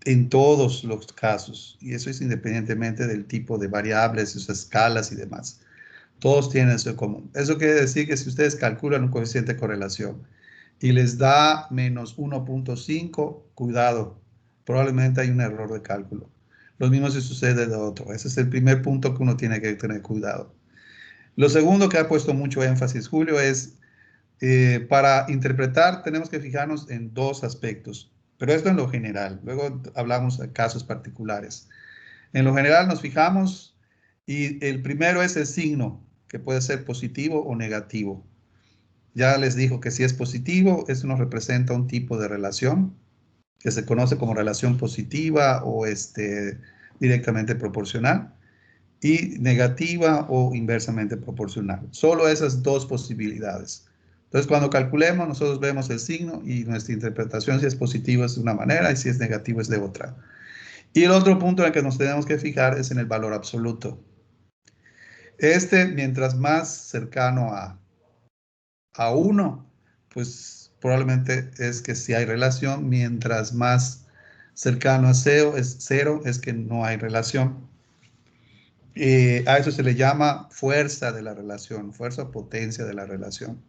En todos los casos, y eso es independientemente del tipo de variables, sus escalas y demás. Todos tienen eso en común. Eso quiere decir que si ustedes calculan un coeficiente de correlación y les da -1.5, cuidado, probablemente hay un error de cálculo. Lo mismo si sucede de otro. Ese es el primer punto que uno tiene que tener cuidado. Lo segundo que ha puesto mucho énfasis Julio es, para interpretar tenemos que fijarnos en dos aspectos, pero esto en lo general. Luego hablamos de casos particulares. En lo general nos fijamos y el primero es el signo, que puede ser positivo o negativo. Ya les dijo que si es positivo, eso nos representa un tipo de relación que se conoce como relación positiva o directamente proporcional, y negativa o inversamente proporcional. Solo esas dos posibilidades. Entonces, cuando calculemos, nosotros vemos el signo y nuestra interpretación, si es positivo es de una manera y si es negativo es de otra. Y el otro punto en el que nos tenemos que fijar es en el valor absoluto. Mientras más cercano a 1, pues probablemente es que sí hay relación. Mientras más cercano a 0 es que no hay relación. A eso se le llama fuerza de la relación, fuerza o potencia de la relación.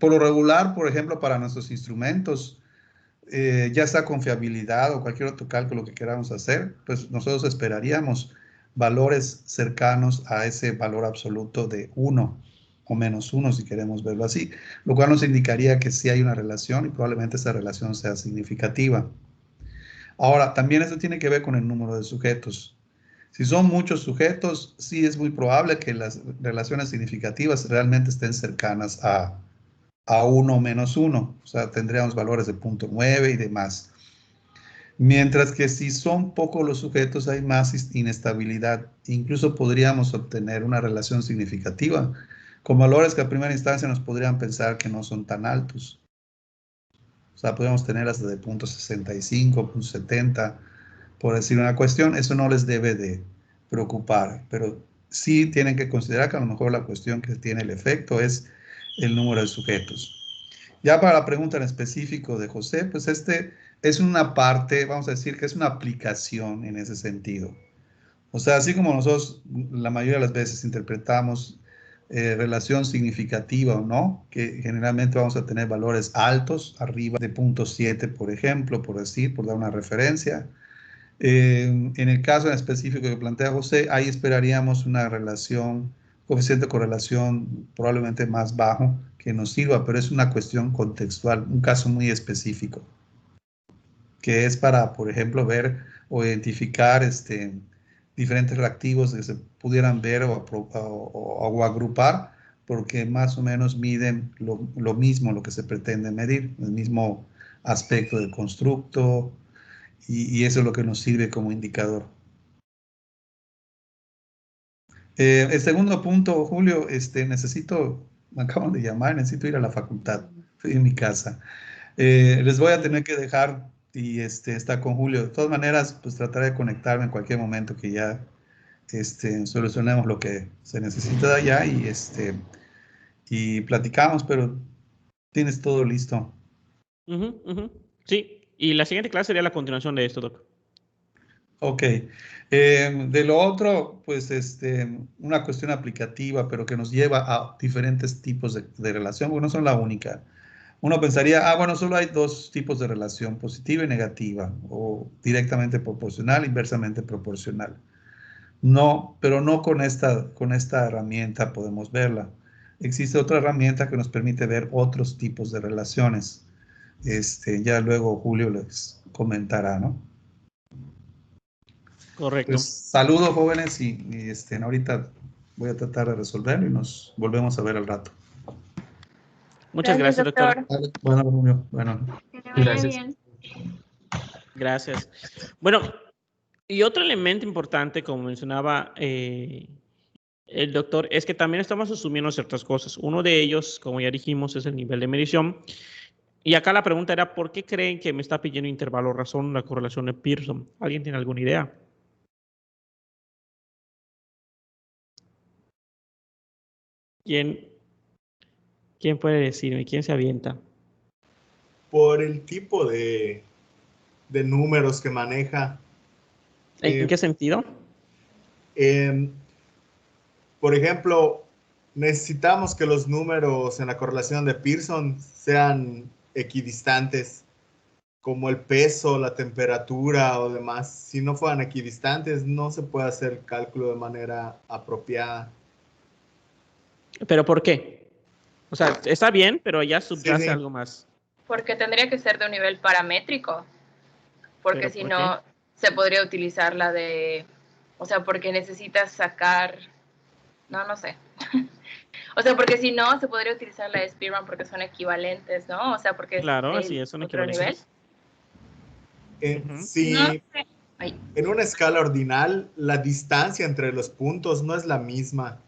Por lo regular, por ejemplo, para nuestros instrumentos, ya sea confiabilidad o cualquier otro cálculo que queramos hacer, pues nosotros esperaríamos valores cercanos a ese valor absoluto de 1 o -1, si queremos verlo así, lo cual nos indicaría que sí hay una relación y probablemente esa relación sea significativa. Ahora, también esto tiene que ver con el número de sujetos. Si son muchos sujetos, sí es muy probable que las relaciones significativas realmente estén cercanas a 1 o -1. O sea, tendríamos valores de 0.9 y demás. Mientras que si son pocos los sujetos, hay más inestabilidad. Incluso podríamos obtener una relación significativa con valores que a primera instancia nos podrían pensar que no son tan altos. O sea, podríamos tener hasta de 0.65, 0.70, por decir una cuestión. Eso no les debe de preocupar, pero sí tienen que considerar que a lo mejor la cuestión que tiene el efecto es el número de sujetos. Ya para la pregunta en específico de José, pues es una parte, vamos a decir que es una aplicación en ese sentido. O sea, así como nosotros la mayoría de las veces interpretamos relación significativa o no, que generalmente vamos a tener valores altos, arriba de 0.7, por ejemplo, por dar una referencia. En el caso en específico que plantea José, ahí esperaríamos una relación, coeficiente de correlación probablemente más bajo que nos sirva, pero es una cuestión contextual, un caso muy específico, que es para, por ejemplo, ver o identificar diferentes reactivos que se pudieran ver o agrupar, porque más o menos miden lo mismo, lo que se pretende medir, el mismo aspecto del constructo, y eso es lo que nos sirve como indicador. El segundo punto, Julio, me acaban de llamar, necesito ir a la facultad, estoy en mi casa. Les voy a tener que dejar y está con Julio. De todas maneras, pues trataré de conectarme en cualquier momento que ya solucionemos lo que se necesita de allá y platicamos, pero tienes todo listo. Sí, y la siguiente clase sería la continuación de esto, doctor. Ok. De lo otro, pues una cuestión aplicativa, pero que nos lleva a diferentes tipos de relación, porque no son la única. Uno pensaría, bueno, solo hay dos tipos de relación, positiva y negativa, o directamente proporcional, inversamente proporcional. No, pero no con esta herramienta podemos verla. Existe otra herramienta que nos permite ver otros tipos de relaciones. Ya luego Julio les comentará, ¿no? Correcto. Pues saludos jóvenes y ahorita voy a tratar de resolverlo y nos volvemos a ver al rato. Muchas gracias, doctor. Vale. Bueno, Julio, bueno. Que te vaya Gracias. bien. Gracias. Bueno, y otro elemento importante, como mencionaba el doctor, es que también estamos asumiendo ciertas cosas. Uno de ellos, como ya dijimos, es el nivel de medición. Y acá la pregunta era, ¿por qué creen que me está pidiendo intervalo razón la correlación de Pearson? ¿Alguien tiene alguna idea? ¿Quién puede decirme? ¿Quién se avienta? Por el tipo de números que maneja. ¿En qué sentido? Por ejemplo, necesitamos que los números en la correlación de Pearson sean equidistantes, como el peso, la temperatura o demás. Si no fueran equidistantes, no se puede hacer el cálculo de manera apropiada. ¿Pero por qué? O sea, está bien, pero ya subyace Sí. algo más. Porque tendría que ser de un nivel paramétrico, porque ¿Pero si por no, se podría utilizar la de, o sea, porque necesitas sacar, no sé. O sea, porque si no, se podría utilizar la de Spearman porque son equivalentes, ¿no? O sea, porque Claro, es así es, son otro nivel. equivalentes. Si No sé. Ay. en una escala ordinal, la distancia entre los puntos no es la misma.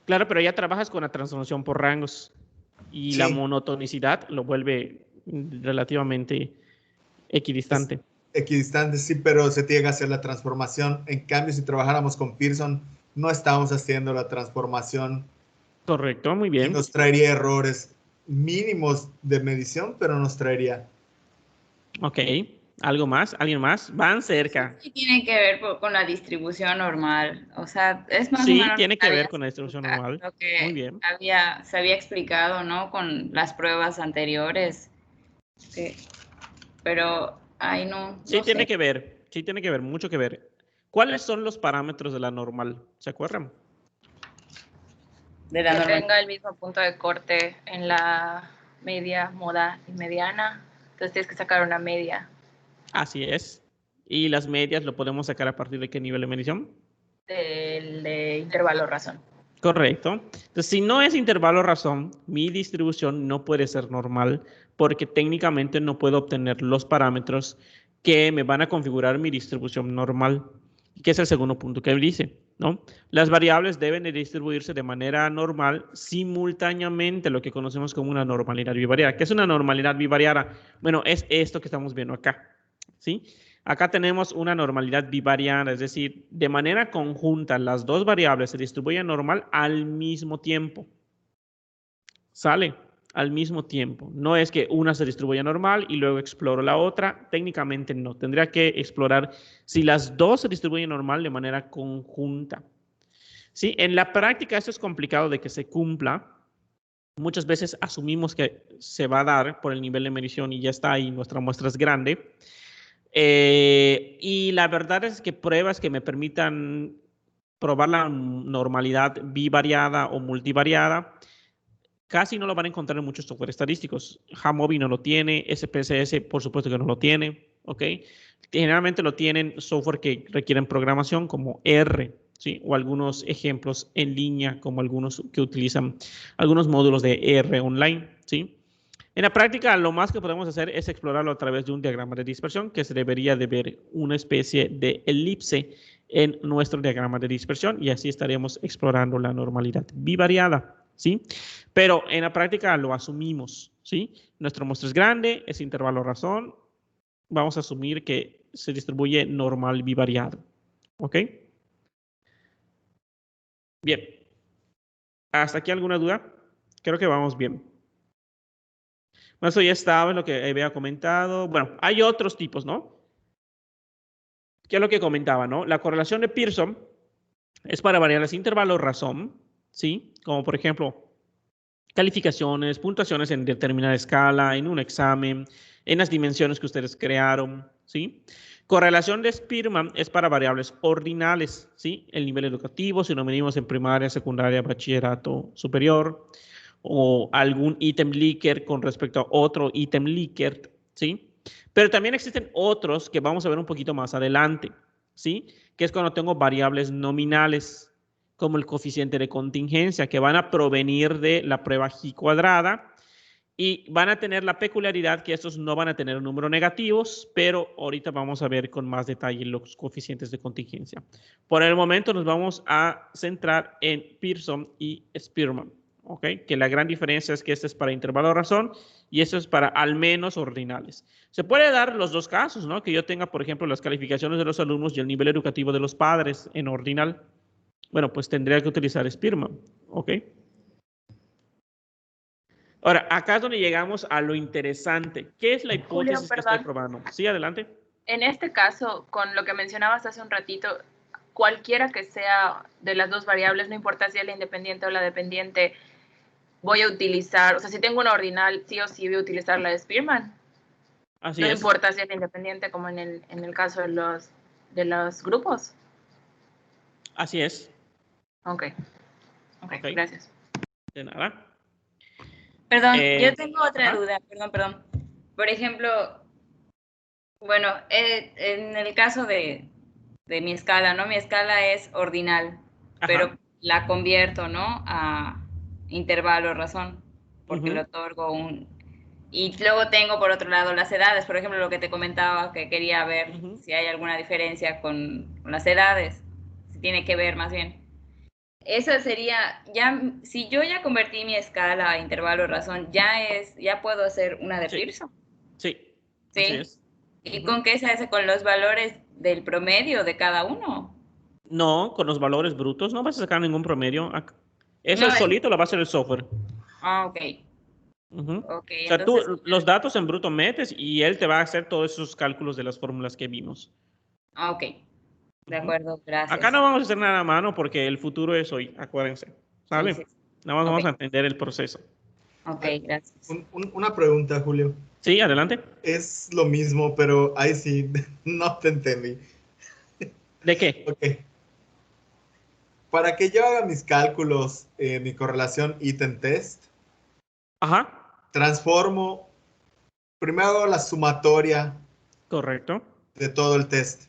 Claro, pero ya trabajas con la transformación por rangos y la Sí. monotonicidad lo vuelve relativamente equidistante. Equidistante, sí, pero se tiene que hacer la transformación. En cambio, si trabajáramos con Pearson, no estamos haciendo la transformación Correcto, muy y bien. nos traería errores mínimos de medición, pero nos traería. Ok, ¿algo más? ¿Alguien más? Van cerca. Sí tiene que ver con la distribución normal, o sea, es más o Sí, menos tiene que ver con la lo distribución normal. que Muy bien. se había explicado, ¿no? Con las pruebas anteriores, pero, ay, no Sí, tiene sé. que ver. Sí, tiene que ver, mucho que ver. ¿Cuáles son los parámetros de la normal? ¿Se acuerdan? Que tenga el mismo punto de corte en la media, moda y mediana. Entonces tienes que sacar una media. Así es. ¿Y las medias lo podemos sacar a partir de qué nivel de medición? Del de intervalo razón. Correcto. Entonces, si no es intervalo razón, mi distribución no puede ser normal porque técnicamente no puedo obtener los parámetros que me van a configurar mi distribución normal, que es el segundo punto que dice, ¿no? Las variables deben de distribuirse de manera normal simultáneamente, lo que conocemos como una normalidad bivariada. ¿Qué es una normalidad bivariada? Bueno, es esto que estamos viendo acá, ¿sí? Acá tenemos una normalidad bivariada, es decir, de manera conjunta las dos variables se distribuyen normal al mismo tiempo. ¿Sale? Al mismo tiempo. No es que una se distribuya normal y luego exploro la otra. Técnicamente no. Tendría que explorar si las dos se distribuyen normal de manera conjunta. ¿Sí? En la práctica esto es complicado de que se cumpla. Muchas veces asumimos que se va a dar por el nivel de medición y ya está ahí, nuestra muestra es grande. Y la verdad es que pruebas que me permitan probar la normalidad bivariada o multivariada casi no lo van a encontrar en muchos software estadísticos. Jamovi no lo tiene, SPSS por supuesto que no lo tiene, ¿ok? Generalmente lo tienen software que requieren programación como R, ¿sí? O algunos ejemplos en línea como algunos que utilizan algunos módulos de R online, ¿sí? En la práctica, lo más que podemos hacer es explorarlo a través de un diagrama de dispersión, que se debería de ver una especie de elipse en nuestro diagrama de dispersión y así estaremos explorando la normalidad bivariada, ¿sí? Pero en la práctica lo asumimos, ¿sí? Nuestra muestra es grande, es intervalo razón, vamos a asumir que se distribuye normal bivariado, ¿ok? Bien. ¿Hasta aquí alguna duda? Creo que vamos bien. Bueno, eso ya estaba en lo que había comentado. Bueno, hay otros tipos, ¿no? ¿Qué es lo que comentaba, no? La correlación de Pearson es para variables intervalo razón, ¿sí? Como por ejemplo, calificaciones, puntuaciones en determinada escala, en un examen, en las dimensiones que ustedes crearon, ¿sí? Correlación de Spearman es para variables ordinales, ¿sí? El nivel educativo, si lo medimos en primaria, secundaria, bachillerato superior, o algún ítem Likert con respecto a otro ítem Likert, ¿sí? Pero también existen otros que vamos a ver un poquito más adelante, ¿sí? Que es cuando tengo variables nominales, como el coeficiente de contingencia, que van a provenir de la prueba G cuadrada y van a tener la peculiaridad que estos no van a tener números negativos, pero ahorita vamos a ver con más detalle los coeficientes de contingencia. Por el momento nos vamos a centrar en Pearson y Spearman, ¿ok? Que la gran diferencia es que este es para intervalo de razón y este es para al menos ordinales. Se puede dar los dos casos, ¿no? Que yo tenga, por ejemplo, las calificaciones de los alumnos y el nivel educativo de los padres en ordinal. Bueno, pues tendría que utilizar Spearman, ¿ok? Ahora, acá es donde llegamos a lo interesante. ¿Qué es la hipótesis Julio, que estoy probando? Sí, adelante. En este caso, con lo que mencionabas hace un ratito, cualquiera que sea de las dos variables, no importa si es la independiente o la dependiente, voy a utilizar, o sea, si tengo una ordinal, sí o sí voy a utilizar la de Spearman. Así No es. importa si es la independiente como en el caso de los grupos. Así es. Ok, gracias. De nada. Perdón, yo tengo otra ajá. duda, perdón. Por ejemplo, bueno, en el caso de mi escala, ¿no? Mi escala es ordinal, Ajá. pero la convierto, ¿no? A intervalo razón, porque le otorgo un... Y luego tengo por otro lado las edades, por ejemplo, lo que te comentaba, que quería ver si hay alguna diferencia con las edades, si tiene que ver más bien. Eso sería, ya, si yo ya convertí mi escala a intervalo razón, ya puedo hacer una de Pearson. Sí. ¿Sí? Así es. ¿Y con qué se hace? ¿Con los valores del promedio de cada uno? No, con los valores brutos no vas a sacar ningún promedio. Eso No, solito lo va a hacer el software. Ah, ok. O sea, tú los datos en bruto metes y él te va a hacer todos esos cálculos de las fórmulas que vimos. Ah, ok. De acuerdo, gracias. Acá no vamos a hacer nada a mano porque el futuro es hoy, acuérdense. ¿Sale? Sí. Nada más vamos a entender el proceso. Ok, gracias. Una pregunta, Julio. Sí, adelante. Es lo mismo, pero ahí sí, no te entendí. ¿De qué? Ok. Para que yo haga mis cálculos, mi correlación ítem test, transformo, primero hago la sumatoria. Correcto. De todo el test.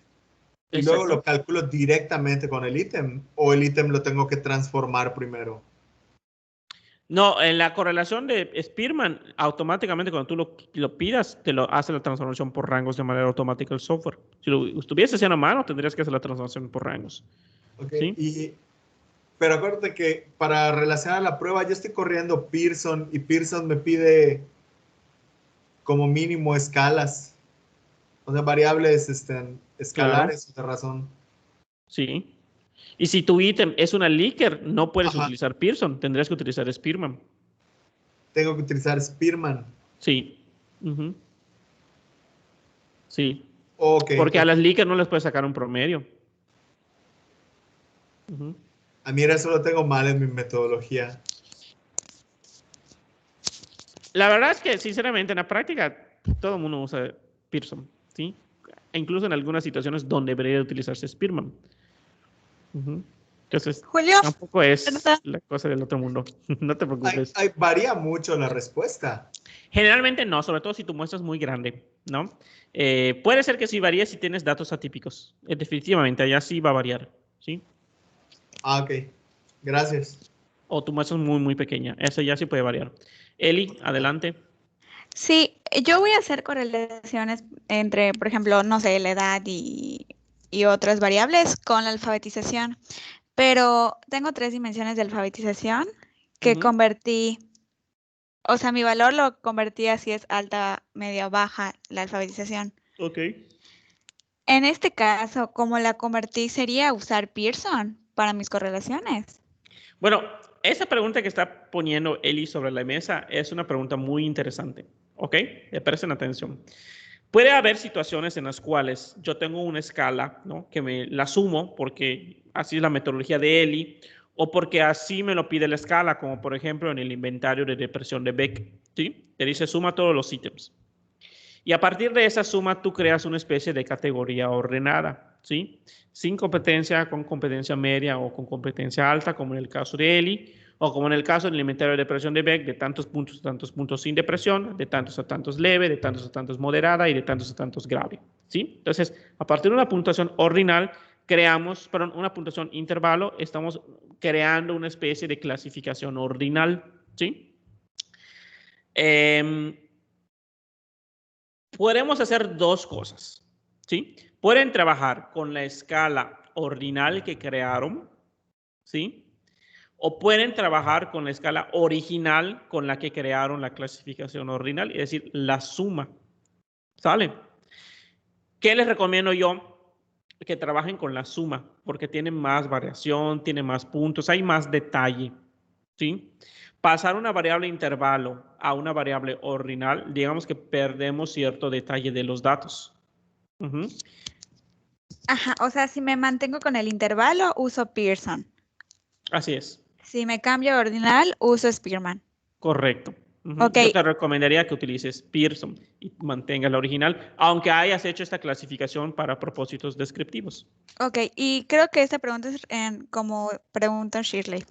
Y luego lo calculo directamente con el ítem, o el ítem lo tengo que transformar primero. No, en la correlación de Spearman, automáticamente cuando tú lo pidas, te lo hace la transformación por rangos de manera automática el software. Si lo estuviese haciendo a mano, tendrías que hacer la transformación por rangos. Okay. ¿Sí? Pero acuérdate que para relacionar la prueba, yo estoy corriendo Pearson y Pearson me pide como mínimo escalas. O sea, variables escalares de razón. Sí. Y si tu ítem es una Likert, no puedes utilizar Pearson, tendrías que utilizar Spearman. Tengo que utilizar Spearman. Sí. Sí. Okay, porque a las Likert no les puedes sacar un promedio. A mí eso lo tengo mal en mi metodología. La verdad es que, sinceramente, en la práctica, todo el mundo usa Pearson, ¿sí? E incluso en algunas situaciones donde debería utilizarse Spearman. Entonces, Julio, tampoco es la cosa del otro mundo. No te preocupes. Varía mucho la respuesta. Generalmente no, sobre todo si tu muestra es muy grande, ¿no? Puede ser que sí varíe si tienes datos atípicos. Definitivamente, allá sí va a variar, ¿sí? Ok. Gracias. O tu muestra es muy, muy pequeña. Eso ya sí puede variar. Eli, adelante. Sí, yo voy a hacer correlaciones entre, por ejemplo, no sé, la edad y otras variables con la alfabetización. Pero tengo 3 dimensiones de alfabetización que convertí, o sea, mi valor lo convertí así es alta, media, baja la alfabetización. Ok. En este caso, ¿cómo la convertí sería usar Pearson para mis correlaciones? Bueno, esa pregunta que está poniendo Eli sobre la mesa es una pregunta muy interesante, ¿ok? Presten atención. Puede haber situaciones en las cuales yo tengo una escala, ¿no? Que me la sumo porque así es la metodología de Eli, o porque así me lo pide la escala, como por ejemplo en el inventario de depresión de Beck, ¿sí? Te dice suma todos los ítems. Y a partir de esa suma tú creas una especie de categoría ordenada, ¿sí? Sin competencia, con competencia media o con competencia alta, como en el caso de Eli, o como en el caso del inventario de depresión de Beck, de tantos puntos a tantos puntos sin depresión, de tantos a tantos leve, de tantos a tantos moderada y de tantos a tantos grave, ¿sí? Entonces, a partir de una puntuación ordinal, creamos, perdón, una puntuación intervalo, estamos creando una especie de clasificación ordinal, ¿sí? Podemos hacer dos cosas, ¿sí? Pueden trabajar con la escala ordinal que crearon, ¿sí? O pueden trabajar con la escala original con la que crearon la clasificación ordinal, es decir, la suma, ¿sale? ¿Qué les recomiendo yo? Que trabajen con la suma, porque tiene más variación, tiene más puntos, hay más detalle, ¿sí? Pasar una variable intervalo a una variable ordinal, digamos que perdemos cierto detalle de los datos. Ajá, o sea, si me mantengo con el intervalo, uso Pearson. Así es. Si me cambio a ordinal, uso Spearman. Correcto. Okay. Yo te recomendaría que utilices Pearson y mantengas la original, aunque hayas hecho esta clasificación para propósitos descriptivos. Ok, y creo que esta pregunta es como pregunta Shirley.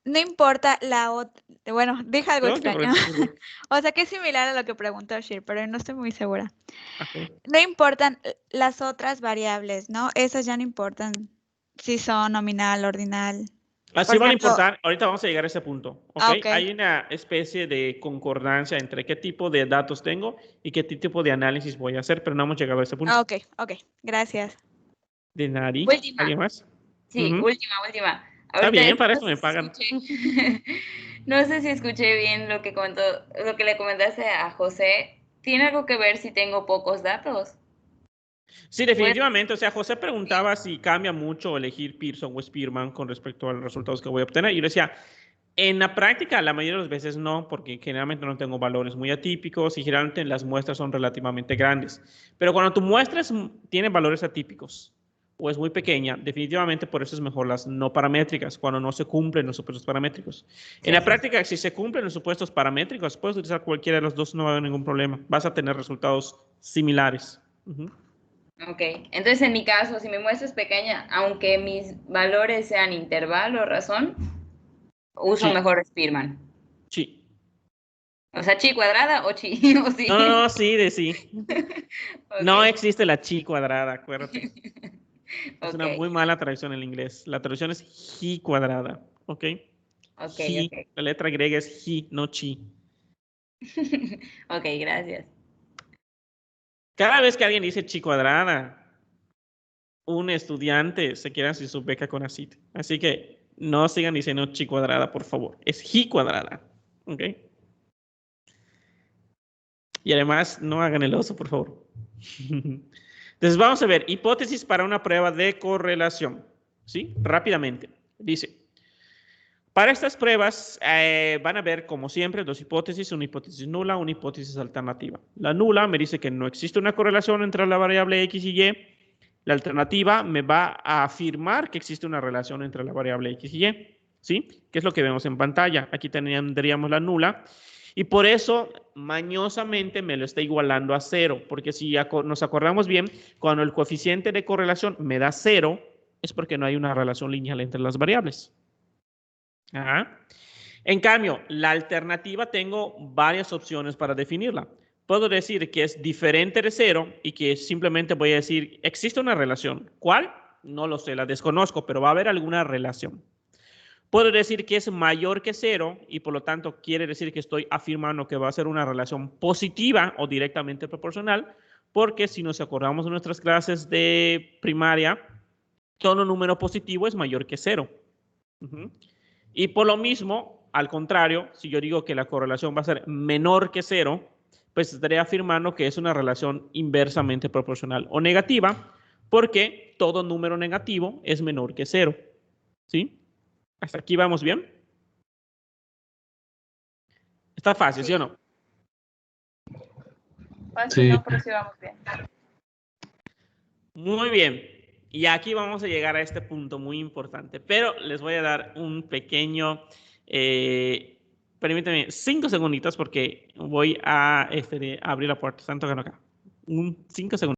No importa la otra, bueno, deja algo extraño. O sea que es similar a lo que preguntó Shir, pero no estoy muy segura. Okay. No importan las otras variables, ¿no? Esas ya no importan si son nominal, ordinal. Así van a importar, ahorita vamos a llegar a ese punto, ¿okay? Hay una especie de concordancia entre qué tipo de datos tengo y qué tipo de análisis voy a hacer, pero no hemos llegado a ese punto. Ok, gracias. De nadie. Última. ¿Alguien más? Sí, última. Está bien, para eso me pagan. No sé si escuché bien lo que le comentaste a José. ¿Tiene algo que ver si tengo pocos datos? Sí, definitivamente. O sea, José preguntaba si cambia mucho elegir Pearson o Spearman con respecto a los resultados que voy a obtener. Y yo decía, en la práctica, la mayoría de las veces no, porque generalmente no tengo valores muy atípicos y generalmente las muestras son relativamente grandes. Pero cuando tu muestra tiene valores atípicos o es muy pequeña, definitivamente por eso es mejor las no paramétricas, cuando no se cumplen los supuestos paramétricos. En la práctica, si se cumplen los supuestos paramétricos, puedes utilizar cualquiera de los dos, no va a haber ningún problema. Vas a tener resultados similares. Ok, entonces en mi caso, si mi muestra es pequeña, aunque mis valores sean intervalo o razón, uso mejor Spearman. Sí. O sea, chi cuadrada o chi. ¿O sí? No, sí, de sí. Okay. No existe la chi cuadrada, acuérdate. Es una muy mala traducción en inglés. La traducción es ji cuadrada, ¿ok? Ji, la letra griega es ji, no chi. Ok, gracias. Cada vez que alguien dice chi cuadrada, un estudiante se queda sin su beca con ACID. Así que no sigan diciendo chi cuadrada, por favor. Es ji cuadrada, ¿ok? Y además, no hagan el oso, por favor. Entonces, vamos a ver, hipótesis para una prueba de correlación. ¿Sí? Rápidamente. Dice, para estas pruebas van a ver, como siempre, dos hipótesis, una hipótesis nula, una hipótesis alternativa. La nula me dice que no existe una correlación entre la variable X y Y. La alternativa me va a afirmar que existe una relación entre la variable X y Y. ¿Sí? ¿Qué es lo que vemos en pantalla? Aquí tendríamos la nula. Y por eso, mañosamente, me lo está igualando a 0. Porque si nos acordamos bien, cuando el coeficiente de correlación me da 0, es porque no hay una relación lineal entre las variables. Ajá. En cambio, la alternativa tengo varias opciones para definirla. Puedo decir que es diferente de 0 y que simplemente voy a decir, existe una relación. ¿Cuál? No lo sé, la desconozco, pero va a haber alguna relación. Puedo decir que es mayor que 0 y por lo tanto quiere decir que estoy afirmando que va a ser una relación positiva o directamente proporcional, porque si nos acordamos de nuestras clases de primaria, todo número positivo es mayor que 0. Y por lo mismo, al contrario, si yo digo que la correlación va a ser menor que 0, pues estaré afirmando que es una relación inversamente proporcional o negativa, porque todo número negativo es menor que 0. ¿Sí? ¿Hasta aquí vamos bien? Está fácil, ¿sí o no? Fácil, Sí. ¿no? Pero sí vamos bien. Muy bien. Y aquí vamos a llegar a este punto muy importante, pero les voy a dar un pequeño, permítanme 5 segunditos porque voy a abrir la puerta. Están tocando acá. 5 segundos.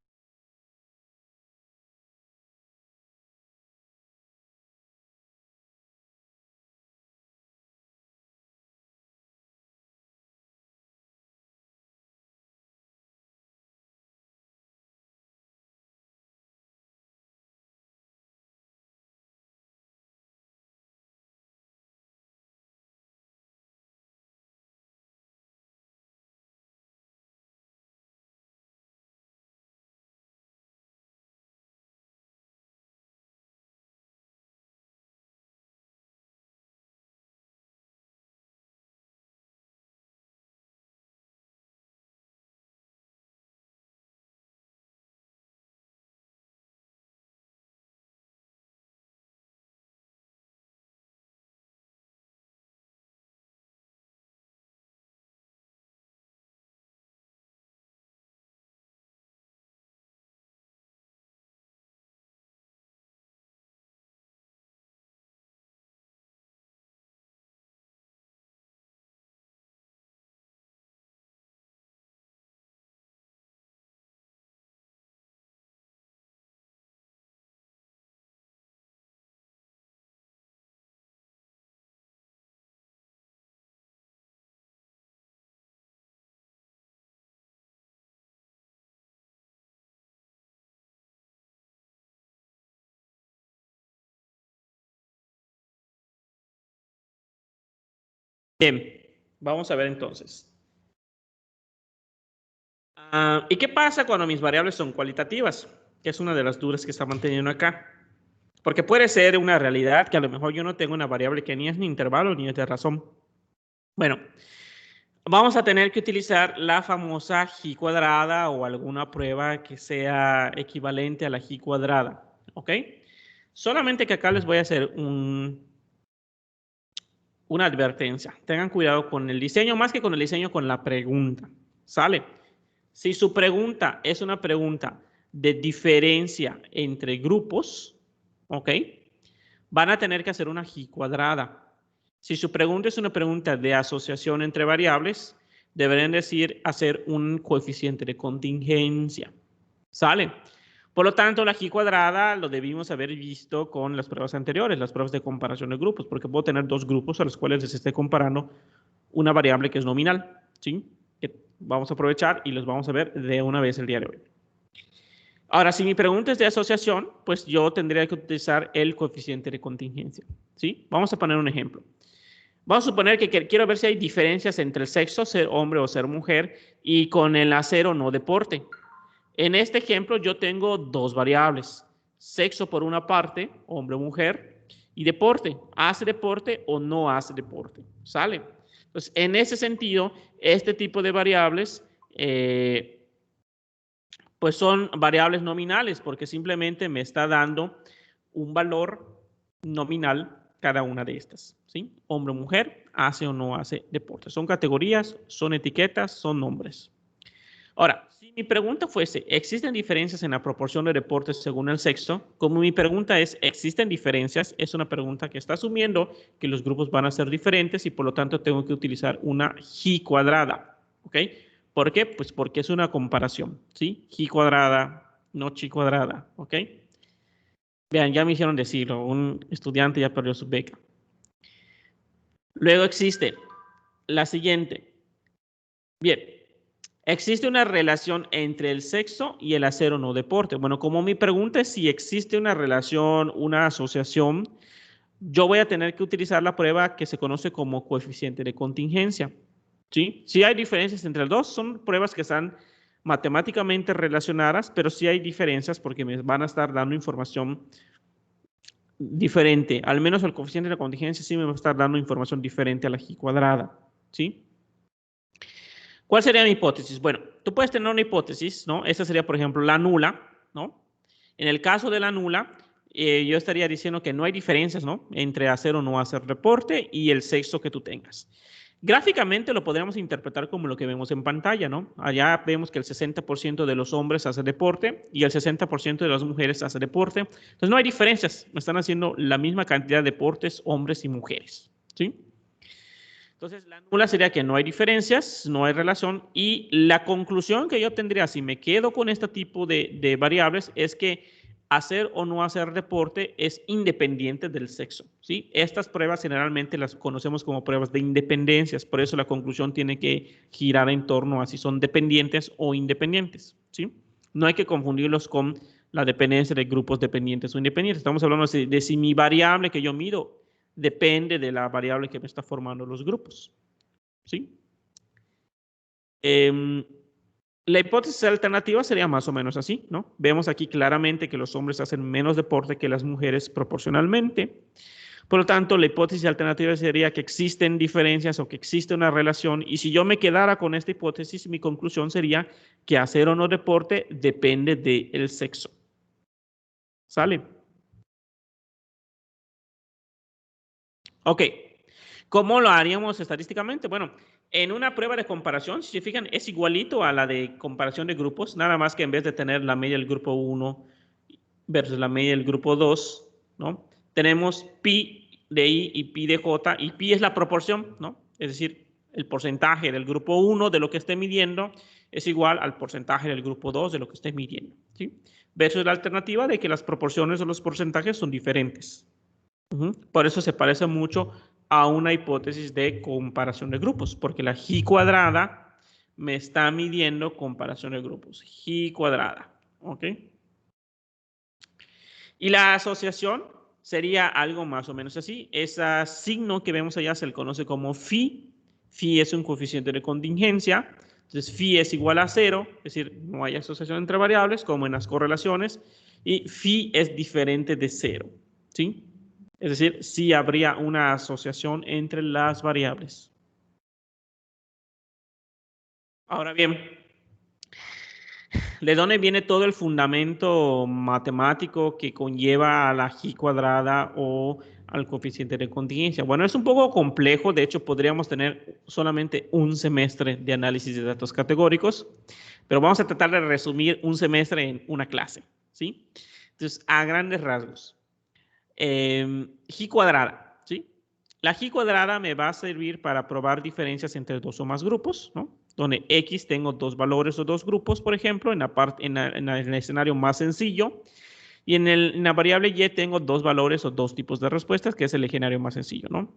Bien, vamos a ver entonces. ¿Y qué pasa cuando mis variables son cualitativas? Que es una de las dudas que está manteniendo acá. Porque puede ser una realidad que a lo mejor yo no tengo una variable que ni es ni intervalo ni es de razón. Bueno, vamos a tener que utilizar la famosa G cuadrada o alguna prueba que sea equivalente a la G cuadrada. ¿Ok? Solamente que acá les voy a hacer una advertencia. Tengan cuidado con el diseño, más que con el diseño, con la pregunta. ¿Sale? Si su pregunta es una pregunta de diferencia entre grupos, ¿ok? Van a tener que hacer una G cuadrada. Si su pregunta es una pregunta de asociación entre variables, deberían hacer un coeficiente de contingencia. ¿Sale? Por lo tanto, la G cuadrada lo debimos haber visto con las pruebas anteriores, las pruebas de comparación de grupos, porque puedo tener dos grupos a los cuales les esté comparando una variable que es nominal, ¿sí? Que vamos a aprovechar y los vamos a ver de una vez el día de hoy. Ahora, si mi pregunta es de asociación, pues yo tendría que utilizar el coeficiente de contingencia, ¿sí? Vamos a poner un ejemplo. Vamos a suponer que quiero ver si hay diferencias entre el sexo, ser hombre o ser mujer, y con el hacer o no deporte. En este ejemplo yo tengo dos variables, sexo por una parte, hombre o mujer, y deporte, hace deporte o no hace deporte, ¿sale? Entonces, en ese sentido, este tipo de variables, pues son variables nominales, porque simplemente me está dando un valor nominal cada una de estas, ¿sí? Hombre o mujer, hace o no hace deporte. Son categorías, son etiquetas, son nombres. Ahora, si mi pregunta fuese, ¿existen diferencias en la proporción de deportes según el sexo? Como mi pregunta es, ¿existen diferencias? Es una pregunta que está asumiendo que los grupos van a ser diferentes y por lo tanto tengo que utilizar una G cuadrada, ¿ok? ¿Por qué? Pues porque es una comparación, ¿sí? G cuadrada, no chi cuadrada, ¿ok? Vean, ya me hicieron decirlo, un estudiante ya perdió su beca. Luego existe la siguiente. Bien. ¿Existe una relación entre el sexo y el hacer o no deporte? Bueno, como mi pregunta es si existe una relación, una asociación, yo voy a tener que utilizar la prueba que se conoce como coeficiente de contingencia. ¿Sí? Si hay diferencias entre los dos, son pruebas que están matemáticamente relacionadas, pero sí hay diferencias porque me van a estar dando información diferente. Al menos el coeficiente de contingencia sí me va a estar dando información diferente a la G cuadrada. ¿Sí? ¿Cuál sería mi hipótesis? Bueno, tú puedes tener una hipótesis, ¿no? Esta sería, por ejemplo, la nula, ¿no? En el caso de la nula, yo estaría diciendo que no hay diferencias, ¿no? Entre hacer o no hacer deporte y el sexo que tú tengas. Gráficamente lo podríamos interpretar como lo que vemos en pantalla, ¿no? Allá vemos que el 60% de los hombres hace deporte y el 60% de las mujeres hace deporte. Entonces no hay diferencias, están haciendo la misma cantidad de deportes hombres y mujeres, ¿sí? Entonces la nula sería que no hay diferencias, no hay relación, y la conclusión que yo tendría si me quedo con este tipo de variables es que hacer o no hacer deporte es independiente del sexo, ¿sí? Estas pruebas generalmente las conocemos como pruebas de independencias, por eso la conclusión tiene que girar en torno a si son dependientes o independientes, ¿sí? No hay que confundirlos con la dependencia de grupos dependientes o independientes. Estamos hablando de si mi variable que yo mido depende de la variable que me está formando los grupos, ¿sí? La hipótesis alternativa sería más o menos así, ¿no? Vemos aquí claramente que los hombres hacen menos deporte que las mujeres proporcionalmente. Por lo tanto, la hipótesis alternativa sería que existen diferencias o que existe una relación. Y si yo me quedara con esta hipótesis, mi conclusión sería que hacer o no deporte depende del sexo. ¿Sale? Ok. ¿Cómo lo haríamos estadísticamente? Bueno, en una prueba de comparación, si se fijan, es igualito a la de comparación de grupos, nada más que en vez de tener la media del grupo 1 versus la media del grupo 2, ¿no? Tenemos pi de i y pi de j, y pi es la proporción, ¿no? Es decir, el porcentaje del grupo 1 de lo que esté midiendo es igual al porcentaje del grupo 2 de lo que esté midiendo, ¿sí? Versus la alternativa de que las proporciones o los porcentajes son diferentes. Por eso se parece mucho a una hipótesis de comparación de grupos, porque la G cuadrada me está midiendo comparación de grupos. G cuadrada, ¿ok? Y la asociación sería algo más o menos así. Ese signo que vemos allá se le conoce como phi. Phi es un coeficiente de contingencia. Entonces, phi es igual a 0, es decir, no hay asociación entre variables, como en las correlaciones. Y phi es diferente de 0, ¿sí? Es decir, sí habría una asociación entre las variables. Ahora bien, ¿de dónde viene todo el fundamento matemático que conlleva a la G cuadrada o al coeficiente de contingencia? Bueno, es un poco complejo. De hecho, podríamos tener solamente un semestre de análisis de datos categóricos, pero vamos a tratar de resumir un semestre en una clase, ¿sí? Entonces, a grandes rasgos. G cuadrada, ¿sí? La G cuadrada me va a servir para probar diferencias entre dos o más grupos, ¿no? Donde X tengo dos valores o dos grupos, por ejemplo, en el escenario más sencillo. Y en la variable Y tengo dos valores o dos tipos de respuestas, que es el escenario más sencillo, ¿no?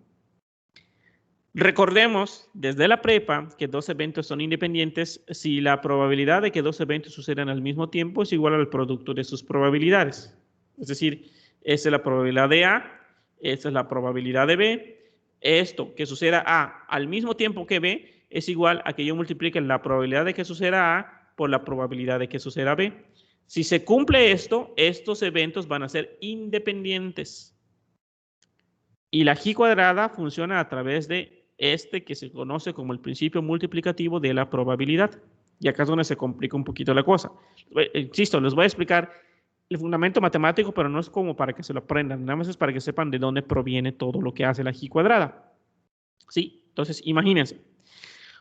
Recordemos desde la prepa que dos eventos son independientes si la probabilidad de que dos eventos sucedan al mismo tiempo es igual al producto de sus probabilidades. Es decir, esa es la probabilidad de A, esta es la probabilidad de B. Esto, que suceda A al mismo tiempo que B, es igual a que yo multiplique la probabilidad de que suceda A por la probabilidad de que suceda B. Si se cumple esto, estos eventos van a ser independientes. Y la G cuadrada funciona a través de que se conoce como el principio multiplicativo de la probabilidad. Y acá es donde se complica un poquito la cosa. Insisto, les voy a explicar el fundamento matemático, pero no es como para que se lo aprendan, nada más es para que sepan de dónde proviene todo lo que hace la G cuadrada. ¿Sí? Entonces, imagínense.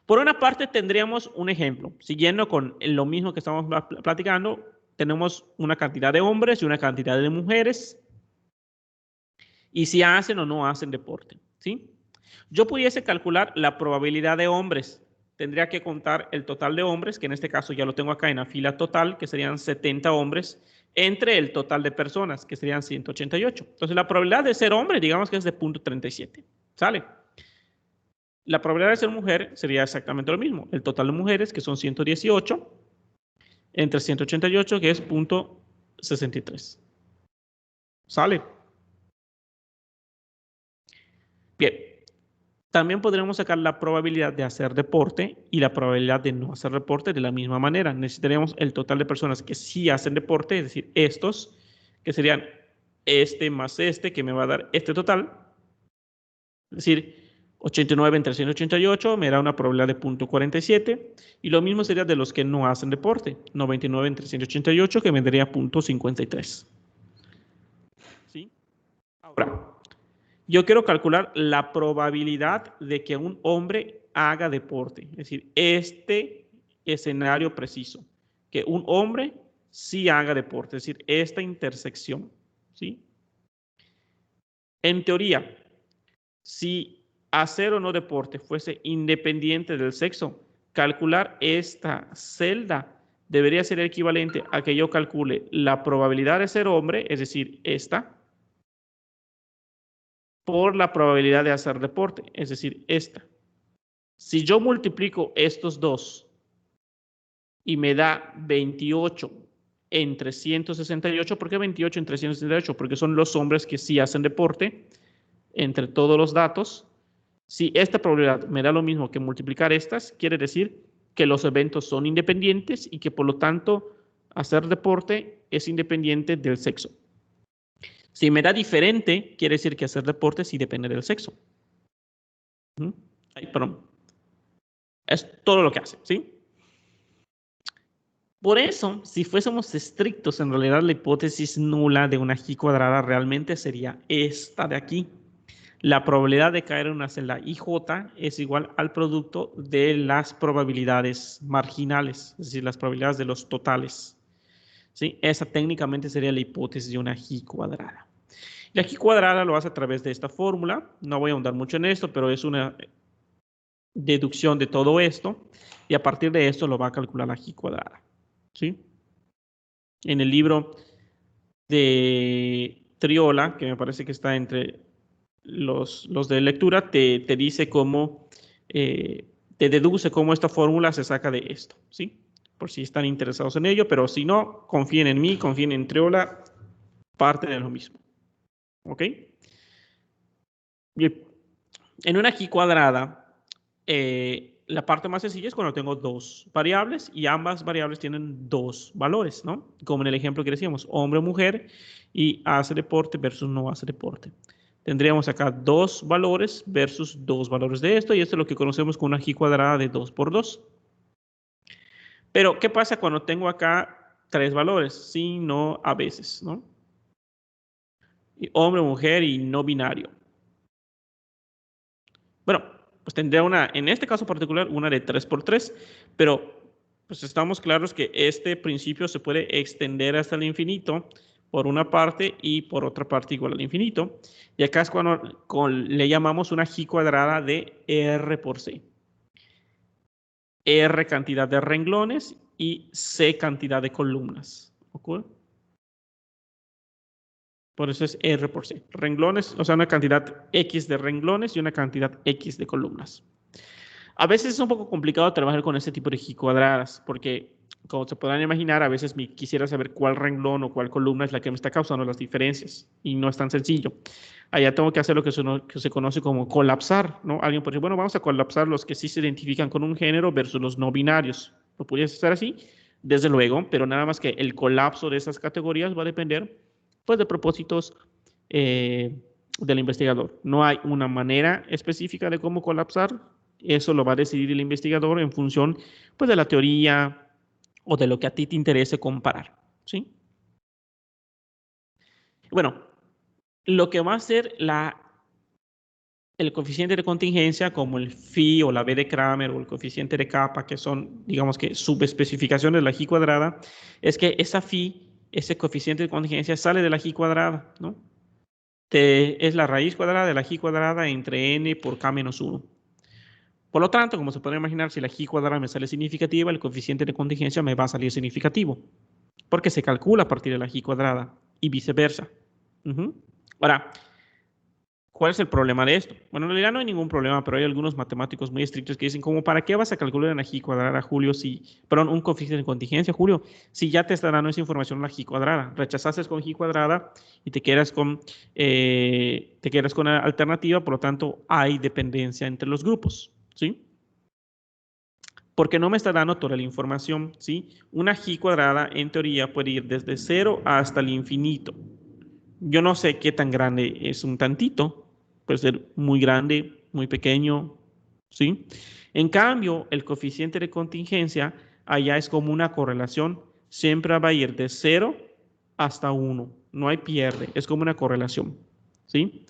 Por una parte, tendríamos un ejemplo. Siguiendo con lo mismo que estamos platicando, tenemos una cantidad de hombres y una cantidad de mujeres. Y si hacen o no hacen deporte, ¿sí? Yo pudiese calcular la probabilidad de hombres. Tendría que contar el total de hombres, que en este caso ya lo tengo acá en la fila total, que serían 70 hombres, entre el total de personas, que serían 188. Entonces, la probabilidad de ser hombre, digamos que es de 0.37. ¿Sale? La probabilidad de ser mujer sería exactamente lo mismo. El total de mujeres, que son 118, entre 188, que es 0.63. ¿Sale? Bien. También podremos sacar la probabilidad de hacer deporte y la probabilidad de no hacer deporte de la misma manera. Necesitaríamos el total de personas que sí hacen deporte, es decir, estos, que serían este más este, que me va a dar este total. Es decir, 89 entre 188 me da una probabilidad de 0.47. Y lo mismo sería de los que no hacen deporte. 99 entre 188, que me daría 0.53. ¿Sí? Ahora, Yo quiero calcular la probabilidad de que un hombre haga deporte. Es decir, este escenario preciso. Que un hombre sí haga deporte. Es decir, esta intersección. ¿Sí? En teoría, si hacer o no deporte fuese independiente del sexo, calcular esta celda debería ser equivalente a que yo calcule la probabilidad de ser hombre, es decir, esta, por la probabilidad de hacer deporte, es decir, esta. Si yo multiplico estos dos y me da 28 entre 168, ¿por qué 28 entre 168? Porque son los hombres que sí hacen deporte entre todos los datos. Si esta probabilidad me da lo mismo que multiplicar estas, quiere decir que los eventos son independientes y que por lo tanto hacer deporte es independiente del sexo. Si me da diferente, quiere decir que hacer deporte sí depende del sexo. Ay, perdón. Es todo lo que hace, ¿sí? Por eso, si fuésemos estrictos, en realidad la hipótesis nula de una G cuadrada realmente sería esta de aquí. La probabilidad de caer en una celda IJ es igual al producto de las probabilidades marginales, es decir, las probabilidades de los totales. ¿Sí? Esa técnicamente sería la hipótesis de una G cuadrada. La G cuadrada lo hace a través de esta fórmula. No voy a ahondar mucho en esto, pero es una deducción de todo esto. Y a partir de esto lo va a calcular la G cuadrada. ¿Sí? En el libro de Triola, que me parece que está entre los de lectura, te dice cómo, te deduce cómo esta fórmula se saca de esto, ¿sí? Por si están interesados en ello, pero si no, confíen en mí, confíen en Triola, parte de lo mismo, ¿ok? Bien, en una G cuadrada, la parte más sencilla es cuando tengo dos variables y ambas variables tienen dos valores, ¿no? Como en el ejemplo que decíamos, hombre o mujer y hace deporte versus no hace deporte. Tendríamos acá dos valores versus dos valores de esto y esto es lo que conocemos como una G cuadrada de 2 por 2. Pero, ¿qué pasa cuando tengo acá tres valores? Sí, no, a veces, ¿no? Y hombre, mujer y no binario. Bueno, pues tendría una, en este caso particular, una de 3 por 3, pero pues estamos claros que este principio se puede extender hasta el infinito por una parte y por otra parte igual al infinito. Y acá es cuando le llamamos una G cuadrada de R por C. R cantidad de renglones y C cantidad de columnas. ¿Okay? Por eso es R por C. Renglones, o sea, una cantidad X de renglones y una cantidad X de columnas. A veces es un poco complicado trabajar con este tipo de G cuadradas, porque, como se podrán imaginar, a veces quisiera saber cuál renglón o cuál columna es la que me está causando las diferencias, y no es tan sencillo. Allá tengo que hacer lo que se conoce como colapsar, ¿no? Alguien puede decir, bueno, vamos a colapsar los que sí se identifican con un género versus los no binarios. ¿Lo pudiese hacer así? Desde luego, pero nada más que el colapso de esas categorías va a depender, pues, de propósitos del investigador. No hay una manera específica de cómo colapsar. Eso lo va a decidir el investigador en función, pues, de la teoría o de lo que a ti te interese comparar, ¿sí? Bueno, lo que va a ser el coeficiente de contingencia, como el phi o la b de Kramer o el coeficiente de kappa, que son, digamos que, subespecificaciones de la G cuadrada, es que esa phi, ese coeficiente de contingencia, sale de la G cuadrada, ¿no? Es la raíz cuadrada de la G cuadrada entre n por k menos 1. Por lo tanto, como se puede imaginar, si la G cuadrada me sale significativa, el coeficiente de contingencia me va a salir significativo, porque se calcula a partir de la G cuadrada y viceversa. Ahora, ¿cuál es el problema de esto? Bueno, en realidad no hay ningún problema, pero hay algunos matemáticos muy estrictos que dicen, como, ¿para qué vas a calcular una G cuadrada, Julio? Un coeficiente de contingencia, Julio, si ya te está dando esa información la G cuadrada. Rechazaste con G cuadrada y te quedas con la alternativa, por lo tanto, hay dependencia entre los grupos, ¿sí? Porque no me está dando toda la información, ¿sí? Una G cuadrada, en teoría, puede ir desde 0 hasta el infinito. Yo no sé qué tan grande es un tantito. Puede ser muy grande, muy pequeño, ¿sí? En cambio, el coeficiente de contingencia allá es como una correlación. Siempre va a ir de 0 hasta 1. No hay pierde. Es como una correlación, ¿sí?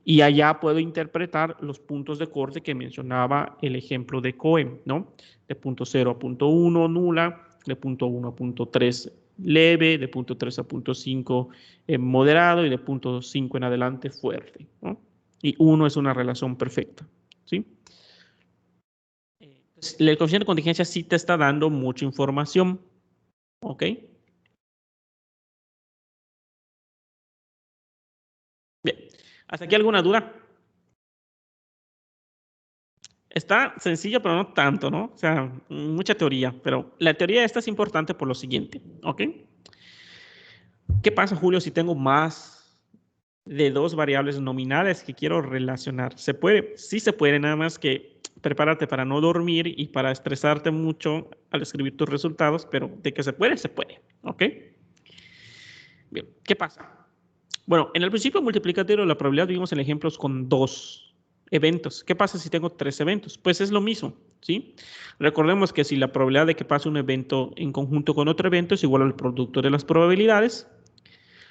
Y allá puedo interpretar los puntos de corte que mencionaba el ejemplo de Cohen, ¿no? De punto 0 a punto 1 nula, de punto 1 a punto 3 leve, de punto 3 a punto 5 moderado y de punto 5 en adelante fuerte, ¿no? Y 1 es una relación perfecta, ¿sí? El coeficiente de contingencia sí te está dando mucha información, ¿ok? Bien, ¿hasta aquí alguna duda? Está sencillo, pero no tanto, ¿no? O sea, mucha teoría, pero la teoría esta es importante por lo siguiente, ¿ok? ¿Qué pasa, Julio, si tengo más de 2 variables nominales que quiero relacionar? ¿Se puede? Sí se puede, nada más que prepárate para no dormir y para estresarte mucho al escribir tus resultados, pero de que se puede, ¿ok? Bien, ¿qué pasa? Bueno, en el principio multiplicatorio de la probabilidad vimos en ejemplos con 2 eventos. ¿Qué pasa si tengo 3 eventos? Pues es lo mismo, ¿sí? Recordemos que si la probabilidad de que pase un evento en conjunto con otro evento es igual al producto de las probabilidades,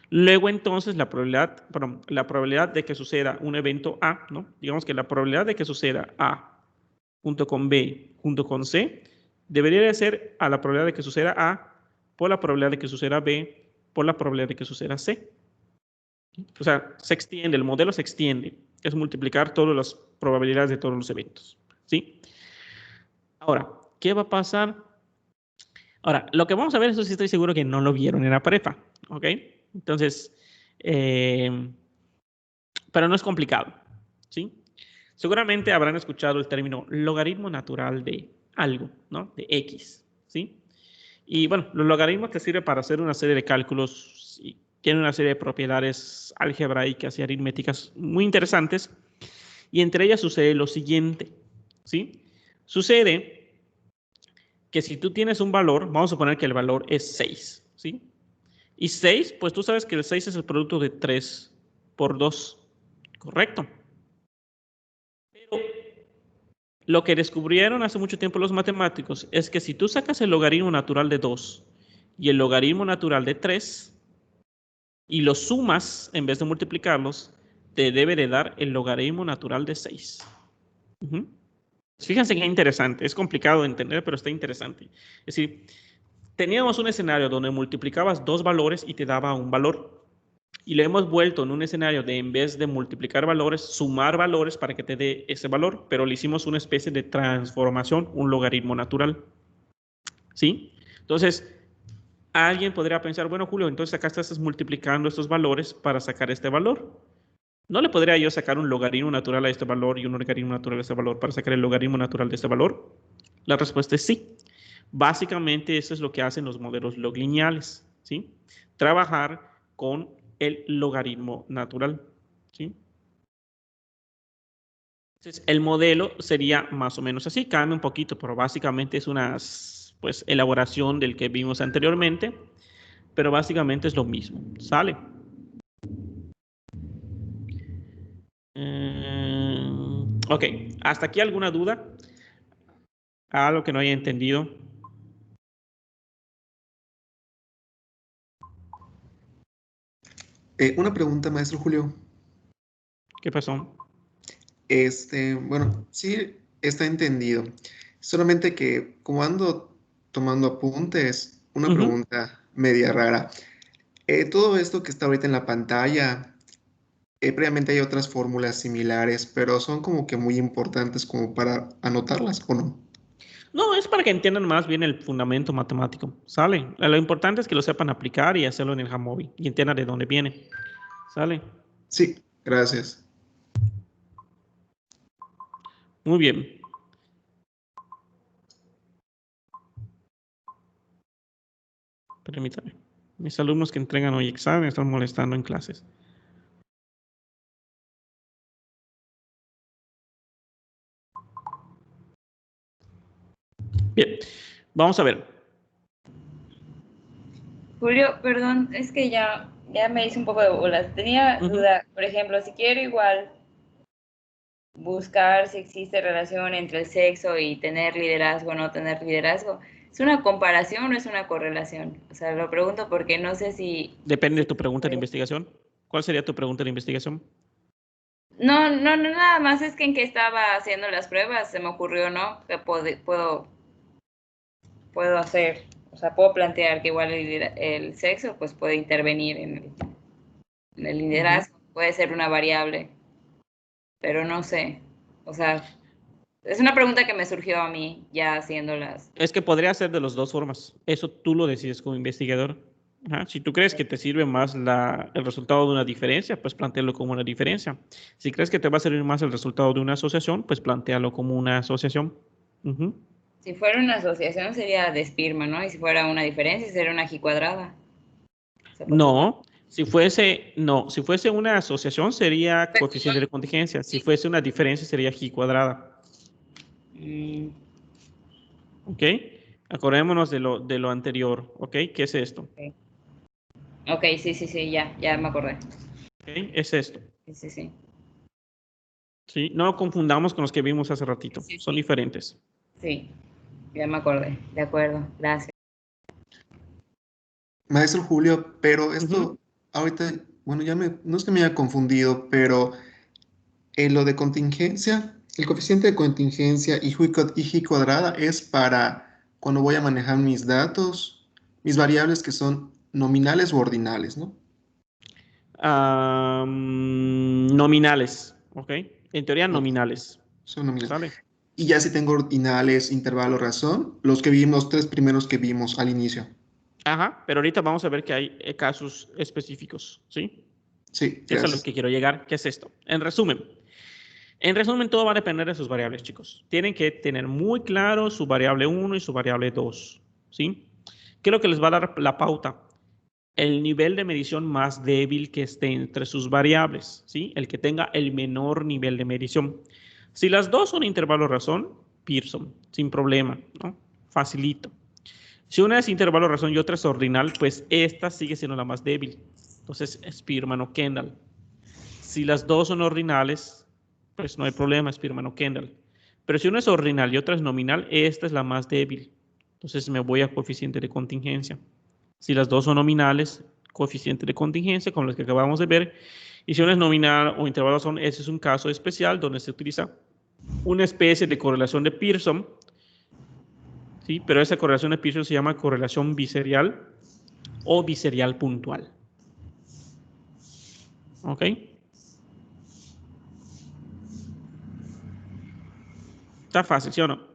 luego entonces la probabilidad de que suceda un evento A, ¿no? Digamos que la probabilidad de que suceda A junto con B junto con C debería de ser a la probabilidad de que suceda A por la probabilidad de que suceda B por la probabilidad de que suceda C. O sea, se extiende, el modelo se extiende. Es multiplicar todas las probabilidades de todos los eventos, ¿sí? Ahora, ¿qué va a pasar? Ahora, lo que vamos a ver, eso sí estoy seguro que no lo vieron en la prepa, ¿ok? Entonces, pero no es complicado, ¿sí? Seguramente habrán escuchado el término logaritmo natural de algo, ¿no? De X, ¿sí? Y bueno, los logaritmos te sirven para hacer una serie de cálculos y tienen una serie de propiedades algebraicas y aritméticas muy interesantes. Y entre ellas sucede lo siguiente, ¿sí? Sucede que si tú tienes un valor, vamos a suponer que el valor es 6, ¿sí? Y 6, pues tú sabes que el 6 es el producto de 3 por 2, ¿correcto? Pero lo que descubrieron hace mucho tiempo los matemáticos es que si tú sacas el logaritmo natural de 2 y el logaritmo natural de 3 y los sumas en vez de multiplicarlos, te debe de dar el logaritmo natural de 6. Fíjense qué interesante, es complicado de entender, pero está interesante. Es decir, teníamos un escenario donde multiplicabas 2 valores y te daba un valor. Y lo hemos vuelto en un escenario de, en vez de multiplicar valores, sumar valores para que te dé ese valor, pero le hicimos una especie de transformación, un logaritmo natural. ¿Sí? Entonces, alguien podría pensar, bueno, Julio, entonces acá estás multiplicando estos valores para sacar este valor. ¿No le podría yo sacar un logaritmo natural a este valor y un logaritmo natural a este valor para sacar el logaritmo natural de este valor? La respuesta es sí. Básicamente eso es lo que hacen los modelos loglineales, ¿sí? Trabajar con el logaritmo natural, ¿sí? Entonces, el modelo sería más o menos así, cambia un poquito, pero básicamente es una pues, elaboración del que vimos anteriormente, pero básicamente es lo mismo, ¿sale? Ok, ¿hasta aquí alguna duda? ¿Algo que no haya entendido? Una pregunta, maestro Julio. ¿Qué pasó? Bueno, sí está entendido. Solamente que como ando tomando apuntes, una pregunta media rara. Todo esto que está ahorita en la pantalla, previamente hay otras fórmulas similares, pero son como que muy importantes como para anotarlas, ¿o no? No, es para que entiendan más bien el fundamento matemático, ¿sale? Lo importante es que lo sepan aplicar y hacerlo en el Jamovi y entiendan de dónde viene, ¿sale? Sí, gracias. Muy bien. Permítame. Mis alumnos que entregan hoy examen me están molestando en clases. Bien, vamos a ver. Julio, perdón, es que ya me hice un poco de bolas. Tenía duda, por ejemplo, si quiero igual buscar si existe relación entre el sexo y tener liderazgo o no tener liderazgo, ¿es una comparación o es una correlación? O sea, lo pregunto porque no sé si... Depende de tu pregunta de investigación. ¿Cuál sería tu pregunta de investigación? No, nada más es que en que estaba haciendo las pruebas se me ocurrió, ¿no? Que puedo hacer, o sea, puedo plantear que igual el sexo pues puede intervenir en el liderazgo, puede ser una variable, pero no sé, o sea, es una pregunta que me surgió a mí ya haciéndolas. Es que podría ser de las dos formas. Eso tú lo decides como investigador. Ajá. Si tú crees que te sirve más el resultado de una diferencia, pues plantealo como una diferencia. Si crees que te va a servir más el resultado de una asociación, pues plantealo como una asociación. Ujú. Si fuera una asociación sería de Spearman, ¿no? Y si fuera una diferencia sería una G cuadrada. ¿Se puede ocupar? No, si fuese una asociación sería coeficiente de contingencia. Si fuese una diferencia sería G cuadrada. Mm, ¿Ok? Acordémonos de lo anterior. ¿Ok? ¿Qué es esto? ok. Ok, sí, ya me acordé. ¿Ok? Es esto. Sí. ¿Sí? No confundamos con los que vimos hace ratito. Son diferentes. Sí, ya me acordé. De acuerdo, gracias. Maestro Julio, pero esto Ujú. ahorita, bueno, no es que me haya confundido, pero en lo de contingencia, el coeficiente de contingencia y y cuadrada es para cuando voy a manejar mis datos, mis variables que son nominales u ordinales, ¿no? Nominales. ¿Ok? En teoría, Ok, nominales. son nominales. ¿Sale? Y ya si tengo ordinales, intervalo, razón, los que vimos, los tres primeros que vimos al inicio. Ajá, pero ahorita vamos a ver que hay casos específicos. ¿Sí? Sí, Eso es a lo gracias. que quiero llegar. ¿Qué es esto? En resumen, todo va a depender de sus variables, chicos. Tienen que tener muy claro su variable 1 y su variable 2. ¿Sí? ¿Qué es lo que les va a dar la pauta? El nivel de medición más débil que esté entre sus variables, ¿sí? El que tenga el menor nivel de medición. Si las dos son intervalo razón, Pearson, sin problema, ¿no? Facilito. Si una es intervalo razón y otra es ordinal, pues esta sigue siendo la más débil. Entonces, Spearman o Kendall. Si las dos son ordinales, pues no hay problema, Spearman o Kendall. Pero si una es ordinal y otra es nominal, esta es la más débil. Entonces me voy a coeficiente de contingencia. Si las dos son nominales, coeficiente de contingencia, como los que acabamos de ver. Y si una es nominal o intervalo razón, ese es un caso especial donde se utiliza una especie de correlación de Pearson, ¿sí? Pero esa correlación de Pearson se llama correlación biserial o biserial puntual. ¿Ok? Está fácil, ¿sí o no?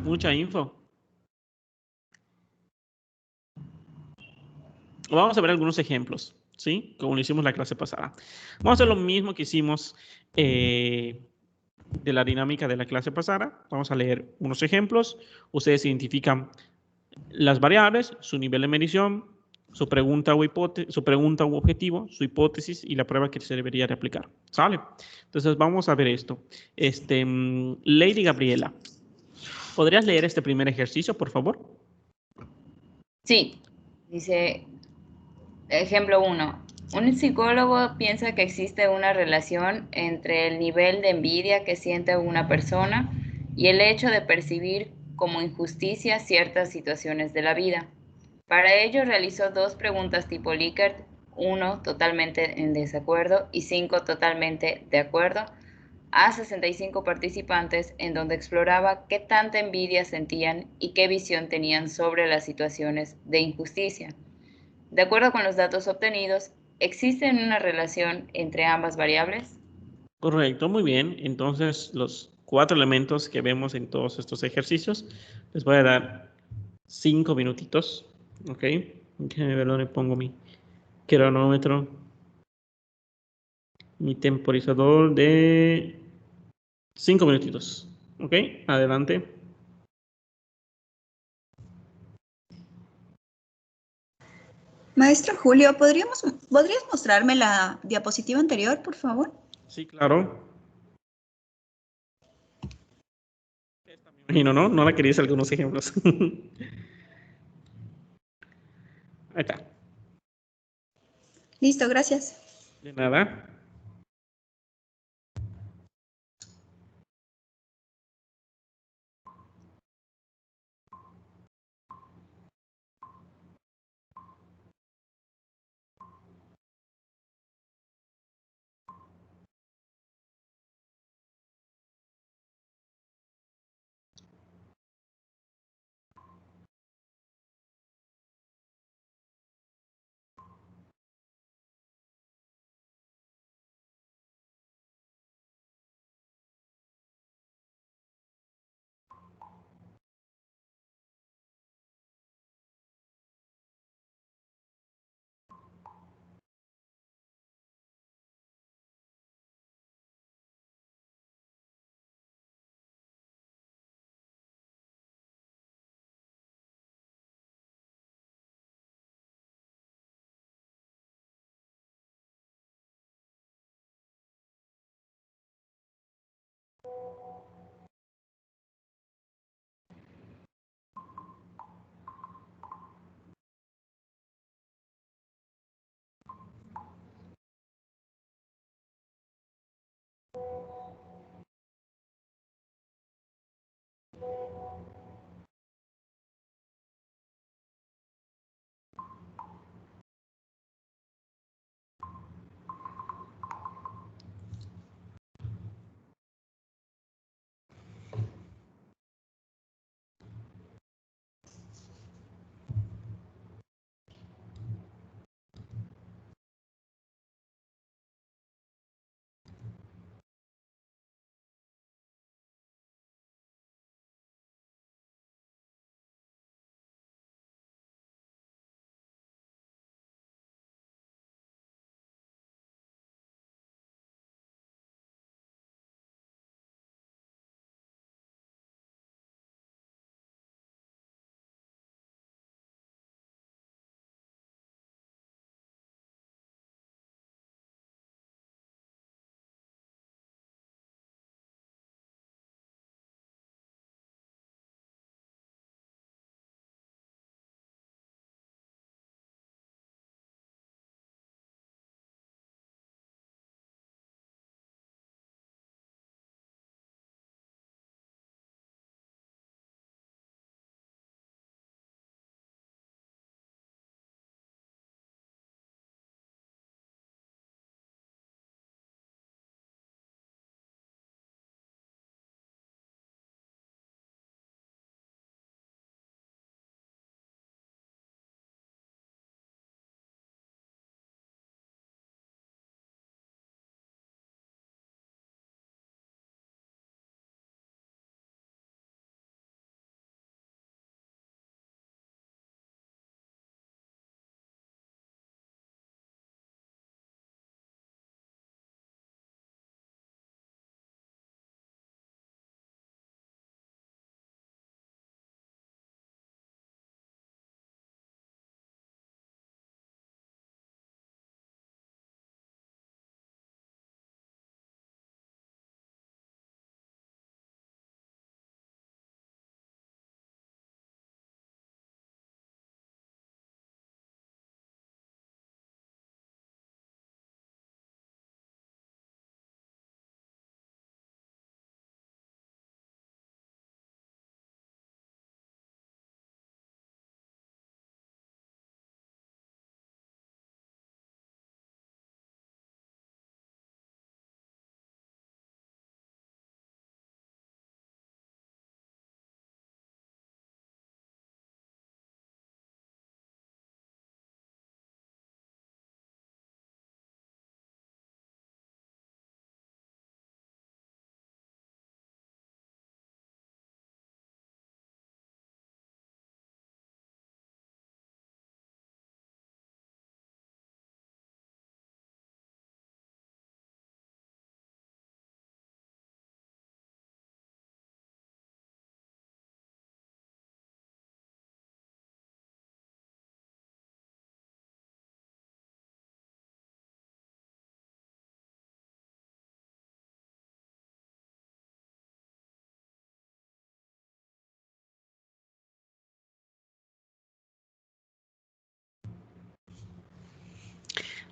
Mucha info. Vamos a ver algunos ejemplos, ¿sí? Como lo hicimos la clase pasada. Vamos a hacer lo mismo que hicimos de la dinámica de la clase pasada. Vamos a leer unos ejemplos. Ustedes identifican las variables, su nivel de medición, su pregunta u objetivo, su hipótesis y la prueba que se debería de aplicar. ¿Sale? Entonces vamos a ver esto. Lady Gabriela, ¿podrías leer este primer ejercicio, por favor? Sí, dice, ejemplo 1. Un psicólogo piensa que existe una relación entre el nivel de envidia que siente una persona y el hecho de percibir como injusticia ciertas situaciones de la vida. Para ello realizó 2 preguntas tipo Likert, 1 totalmente en desacuerdo y 5 totalmente de acuerdo, a 65 participantes en donde exploraba qué tanta envidia sentían y qué visión tenían sobre las situaciones de injusticia. De acuerdo con los datos obtenidos, ¿existe una relación entre ambas variables? Correcto, muy bien. Entonces, los 4 elementos que vemos en todos estos ejercicios, les voy a dar 5 minutitos. ¿Ok? Déjenme ver dónde pongo mi cronómetro, mi temporizador de 5 minutitos. ¿Ok? Adelante. Maestro Julio, ¿podrías mostrarme la diapositiva anterior, por favor? Sí, claro. Me imagino, ¿no? No la querías algunos ejemplos. Ahí está. Listo, gracias. De nada.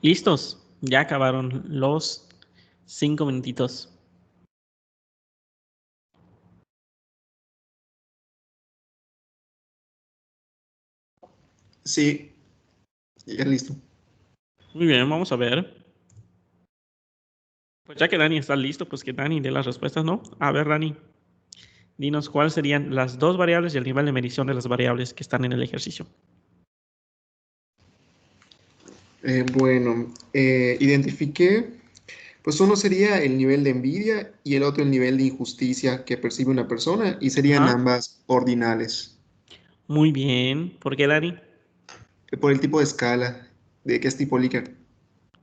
¿Listos? Ya acabaron los 5 minutitos. Sí, ya listo. Muy bien, vamos a ver. Pues ya que Dani está listo, pues que Dani dé las respuestas, ¿no? A ver, Dani, dinos cuáles serían las dos variables y el nivel de medición de las variables que están en el ejercicio. Bueno, identifiqué, pues uno sería el nivel de envidia y el otro el nivel de injusticia que percibe una persona y serían Ajá. ambas ordinales, Muy bien. ¿Por qué, Dani? por el tipo de escala, de que es tipo Likert.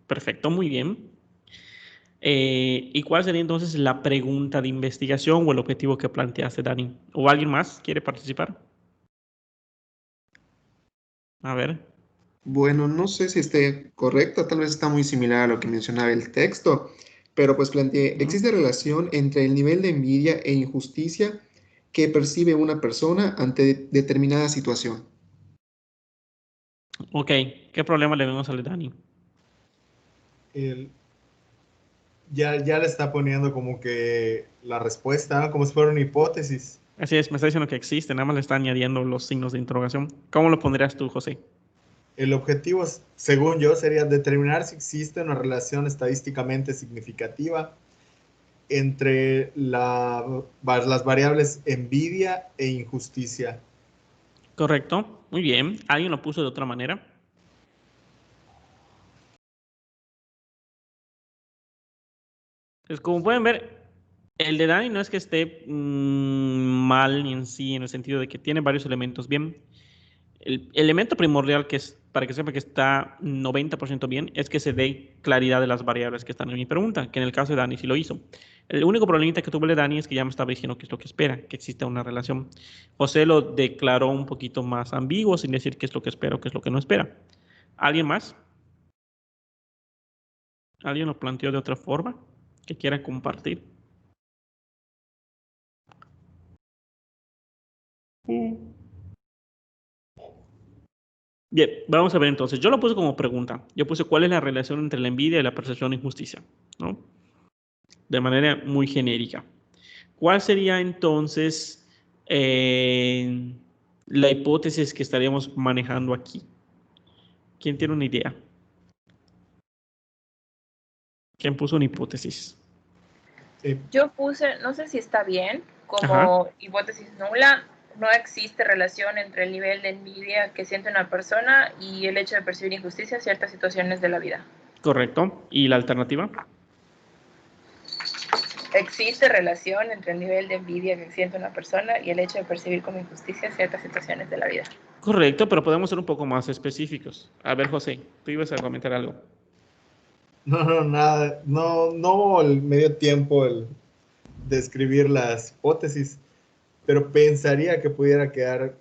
Perfecto, muy bien. ¿Y cuál sería entonces la pregunta de investigación o el objetivo que planteaste, Dani? ¿O alguien más quiere participar? A ver. Bueno, no sé si esté correcta, tal vez está muy similar a lo que mencionaba el texto, pero pues planteé, ¿existe relación entre el nivel de envidia e injusticia que percibe una persona ante determinada situación? Ok, ¿qué problema le vemos a Dani? Ya le está poniendo como que la respuesta, ¿no? Como si fuera una hipótesis. Así es, me está diciendo que existe, nada más le está añadiendo los signos de interrogación. ¿Cómo lo pondrías tú, José? El objetivo, según yo, sería determinar si existe una relación estadísticamente significativa entre las variables envidia e injusticia. Correcto, muy bien. ¿Alguien lo puso de otra manera? Pues como pueden ver, el de Dani no es que esté mal ni en sí, en el sentido de que tiene varios elementos bien. El elemento primordial que es, para que sepa que está 90% bien, es que se dé claridad de las variables que están en mi pregunta, que en el caso de Dani sí lo hizo. El único problemita que tuvo el de Dani es que ya me estaba diciendo qué es lo que espera, que existe una relación. José lo declaró un poquito más ambiguo, sin decir qué es lo que espera o qué es lo que no espera. ¿Alguien más? ¿Alguien lo planteó de otra forma que quiera compartir? Bien, vamos a ver entonces. Yo lo puse como pregunta. Yo puse cuál es la relación entre la envidia y la percepción de injusticia, ¿no? De manera muy genérica. ¿Cuál sería entonces la hipótesis que estaríamos manejando aquí? ¿Quién tiene una idea? ¿Quién puso una hipótesis? Yo puse, no sé si está bien, Ajá. como hipótesis nula, no existe relación entre el nivel de envidia que siente una persona y el hecho de percibir injusticia en ciertas situaciones de la vida. Correcto. ¿Y la alternativa? Existe relación entre el nivel de envidia que siente una persona y el hecho de percibir como injusticia ciertas situaciones de la vida. Correcto, pero podemos ser un poco más específicos. A ver, José, tú ibas a comentar algo. No, nada, no el medio tiempo el describir las hipótesis, pero pensaría que pudiera quedar.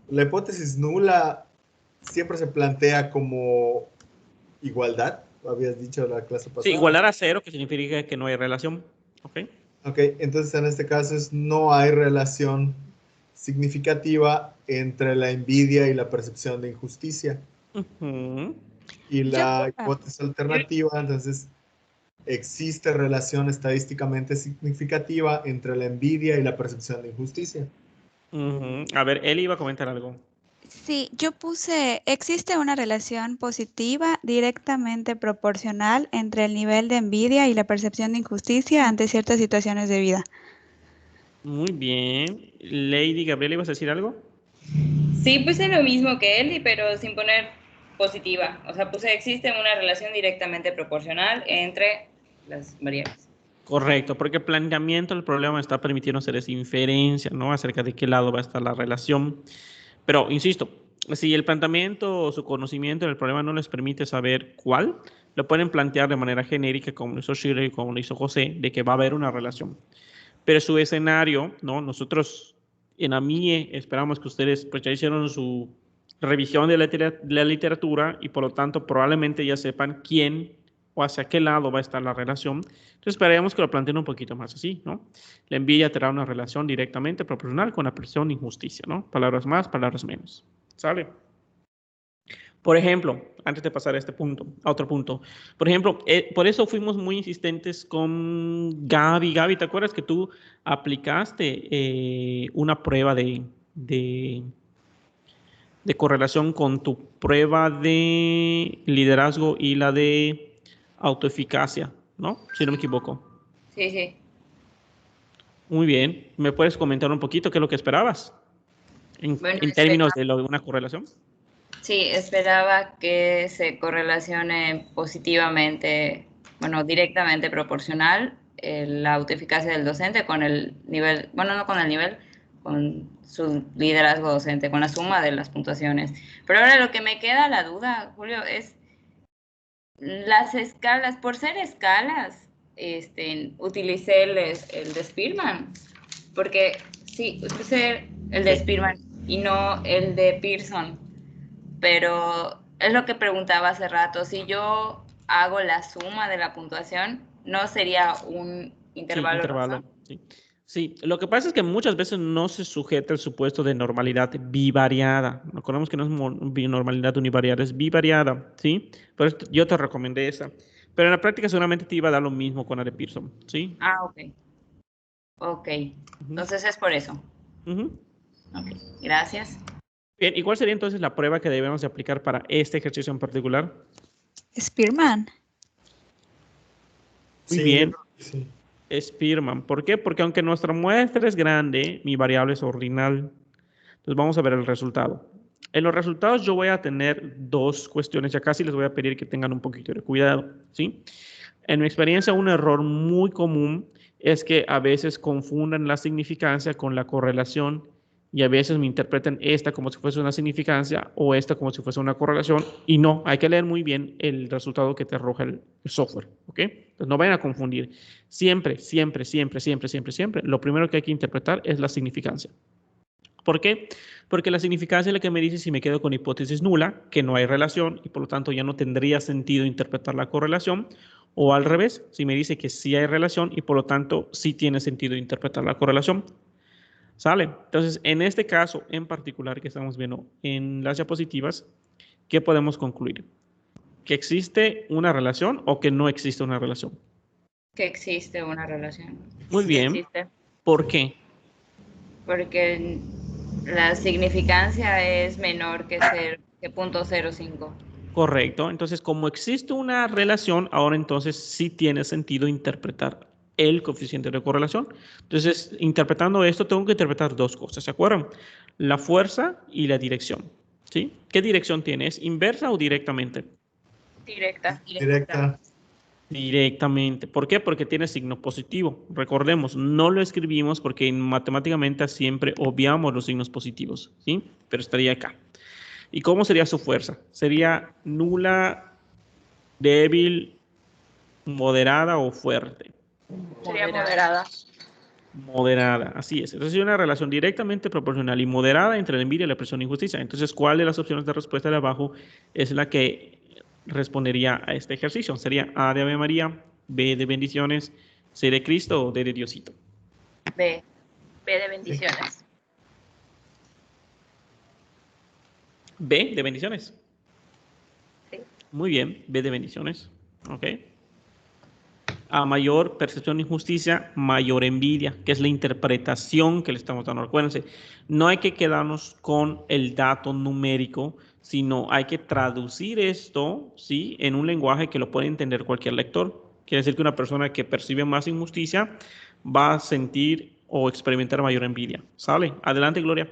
La hipótesis nula siempre se plantea como igualdad, habías dicho la clase Sí, pasada. igualar a cero, que significa que no hay relación. ¿Ok? Ok, entonces en este caso no hay relación significativa entre la envidia y la percepción de injusticia. Uh-huh. Y Yo, la hipótesis alternativa, entonces, existe relación estadísticamente significativa entre la envidia y la percepción de injusticia. Uh-huh. A ver, él iba a comentar algo. sí, yo puse, existe una relación positiva directamente proporcional entre el nivel de envidia y la percepción de injusticia ante ciertas situaciones de vida. Muy bien. Lady Gabriela, ¿ibas a decir algo? Sí, puse lo mismo que él, pero sin poner positiva. O sea, puse existe una relación directamente proporcional entre las variables. Correcto, porque el planteamiento del problema está permitiendo hacer esa inferencia, ¿no? Acerca de qué lado va a estar la relación. Pero, insisto, si el planteamiento o su conocimiento del problema no les permite saber cuál, lo pueden plantear de manera genérica, como lo hizo Shirley y como lo hizo José, de que va a haber una relación. Pero su escenario, ¿no? Nosotros en AMIE esperamos que ustedes pues ya hicieron su revisión de la literatura y por lo tanto probablemente ya sepan quién o hacia qué lado va a estar la relación. Entonces esperaríamos que lo planteen un poquito más así, ¿no? La envidia tendrá una relación directamente proporcional con la presión e injusticia, ¿no? Palabras más, palabras menos. ¿Sale? Por ejemplo, antes de pasar a este punto, a otro punto, por ejemplo, por eso fuimos muy insistentes con Gaby. Gaby, ¿te acuerdas que tú aplicaste una prueba de correlación con tu prueba de liderazgo y la de autoeficacia, ¿no? Si no me equivoco. Sí, sí. Muy bien. ¿Me puedes comentar un poquito qué es lo que esperabas Bueno, en términos de una correlación? Sí, esperaba que se correlacione positivamente, bueno, directamente proporcional la autoeficacia del docente con el nivel, bueno, no con el nivel, con su liderazgo docente, con la suma de las puntuaciones. Pero ahora lo que me queda la duda, Julio, es las escalas. Por ser escalas, utilicé el de Spearman, porque sí, utilicé el de Spearman y no el de Pearson. Pero es lo que preguntaba hace rato, si yo hago la suma de la puntuación, ¿no sería un intervalo? Sí, intervalo, sí. Sí, lo que pasa es que muchas veces no se sujeta el supuesto de normalidad bivariada. Recordemos que no es normalidad univariada, es bivariada, ¿sí? Por eso yo te recomendé esa. Pero en la práctica seguramente te iba a dar lo mismo con la de Pearson, ¿sí? Ah, ok. Ok, entonces es por eso. Ok, gracias. Bien, ¿y cuál sería entonces la prueba que debemos de aplicar para este ejercicio en particular? Spearman. Muy Sí, bien. yo creo que sí. Spearman. ¿Por qué? Porque aunque nuestra muestra es grande, mi variable es ordinal. Entonces vamos a ver el resultado. En los resultados yo voy a tener dos cuestiones. Ya casi les voy a pedir que tengan un poquito de cuidado, ¿sí? En mi experiencia, un error muy común es que a veces confundan la significancia con la correlación y a veces me interpreten esta como si fuese una significancia o esta como si fuese una correlación, y no, hay que leer muy bien el resultado que te arroja el software, ¿ok? Entonces no vayan a confundir. Siempre, siempre, siempre, siempre, siempre, siempre, lo primero que hay que interpretar es la significancia. ¿Por qué? Porque la significancia es la que me dice si me quedo con hipótesis nula, que no hay relación y por lo tanto ya no tendría sentido interpretar la correlación, o al revés, si me dice que sí hay relación y por lo tanto sí tiene sentido interpretar la correlación. ¿Sale? Entonces, en este caso en particular que estamos viendo en las diapositivas, ¿qué podemos concluir? ¿Que existe una relación o que no existe una relación? Que existe una relación. Muy bien. Existe. ¿Por qué? Porque la significancia es menor que 0.05. Correcto. Entonces, como existe una relación, ahora entonces sí tiene sentido interpretar el coeficiente de correlación. Entonces, interpretando esto, tengo que interpretar dos cosas, ¿se acuerdan? La fuerza y la dirección, ¿sí? ¿Qué dirección tiene? ¿Es inversa o directamente? Directa. Directa. Directamente. ¿Por qué? Porque tiene signo positivo. Recordemos, no lo escribimos porque matemáticamente siempre obviamos los signos positivos, ¿sí? Pero estaría acá. ¿Y cómo sería su fuerza? ¿Sería nula, débil, moderada o fuerte? Sería moderada. Moderada, así es. Entonces hay una relación directamente proporcional y moderada entre la envidia y la presión e injusticia. Entonces, ¿cuál de las opciones de respuesta de abajo es la que respondería a este ejercicio? ¿Sería A de Ave María, B de bendiciones, C de Cristo o D de Diosito? B. B de bendiciones. B de bendiciones. Sí. Muy bien, B de bendiciones. Ok. A mayor percepción de injusticia, mayor envidia, que es la interpretación que le estamos dando. Acuérdense, no hay que quedarnos con el dato numérico, sino hay que traducir esto, ¿sí?, en un lenguaje que lo puede entender cualquier lector. Quiere decir que una persona que percibe más injusticia va a sentir o experimentar mayor envidia. ¿Sale? Adelante, Gloria.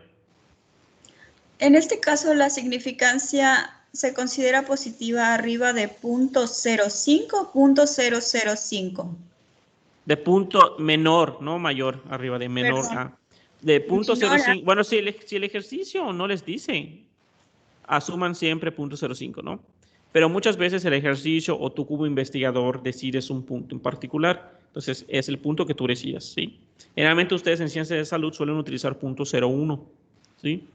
En este caso, la significancia se considera positiva arriba de 0.05, 0.005. De punto menor, no mayor, arriba de menor. De 0.05. Bueno, si el ejercicio no les dice, asuman siempre 0.05, ¿no? Pero muchas veces el ejercicio o tú como investigador decides un punto en particular. Entonces, es el punto que tú decidas, ¿sí? Generalmente ustedes en ciencias de salud suelen utilizar 0.01, ¿sí?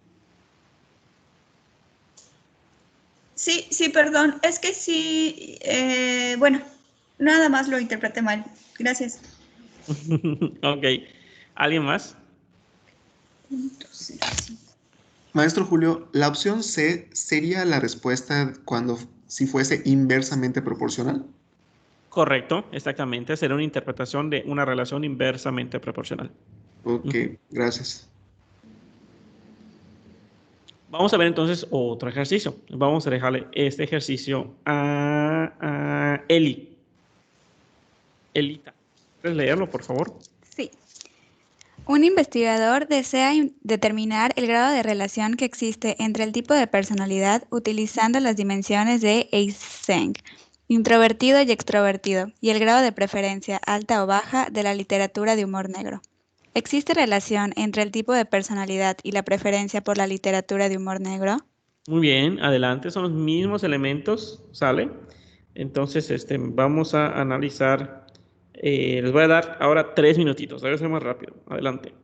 Sí, perdón. Es que sí, bueno, nada más lo interpreté mal. Gracias. Ok. ¿Alguien más? 0.05. Maestro Julio, la opción C sería la respuesta si fuese inversamente proporcional. Correcto, exactamente. Será una interpretación de una relación inversamente proporcional. Ok, gracias. Vamos a ver entonces otro ejercicio. Vamos a dejarle este ejercicio a Eli. Elita, ¿puedes leerlo, por favor? Sí. Un investigador desea determinar el grado de relación que existe entre el tipo de personalidad utilizando las dimensiones de Eysenck, introvertido y extrovertido, y el grado de preferencia alta o baja de la literatura de humor negro. ¿Existe relación entre el tipo de personalidad y la preferencia por la literatura de humor negro? Muy bien, adelante, son los mismos elementos, ¿sale? Entonces, vamos a analizar, les voy a dar ahora 3 minutitos, debe ser más rápido, adelante.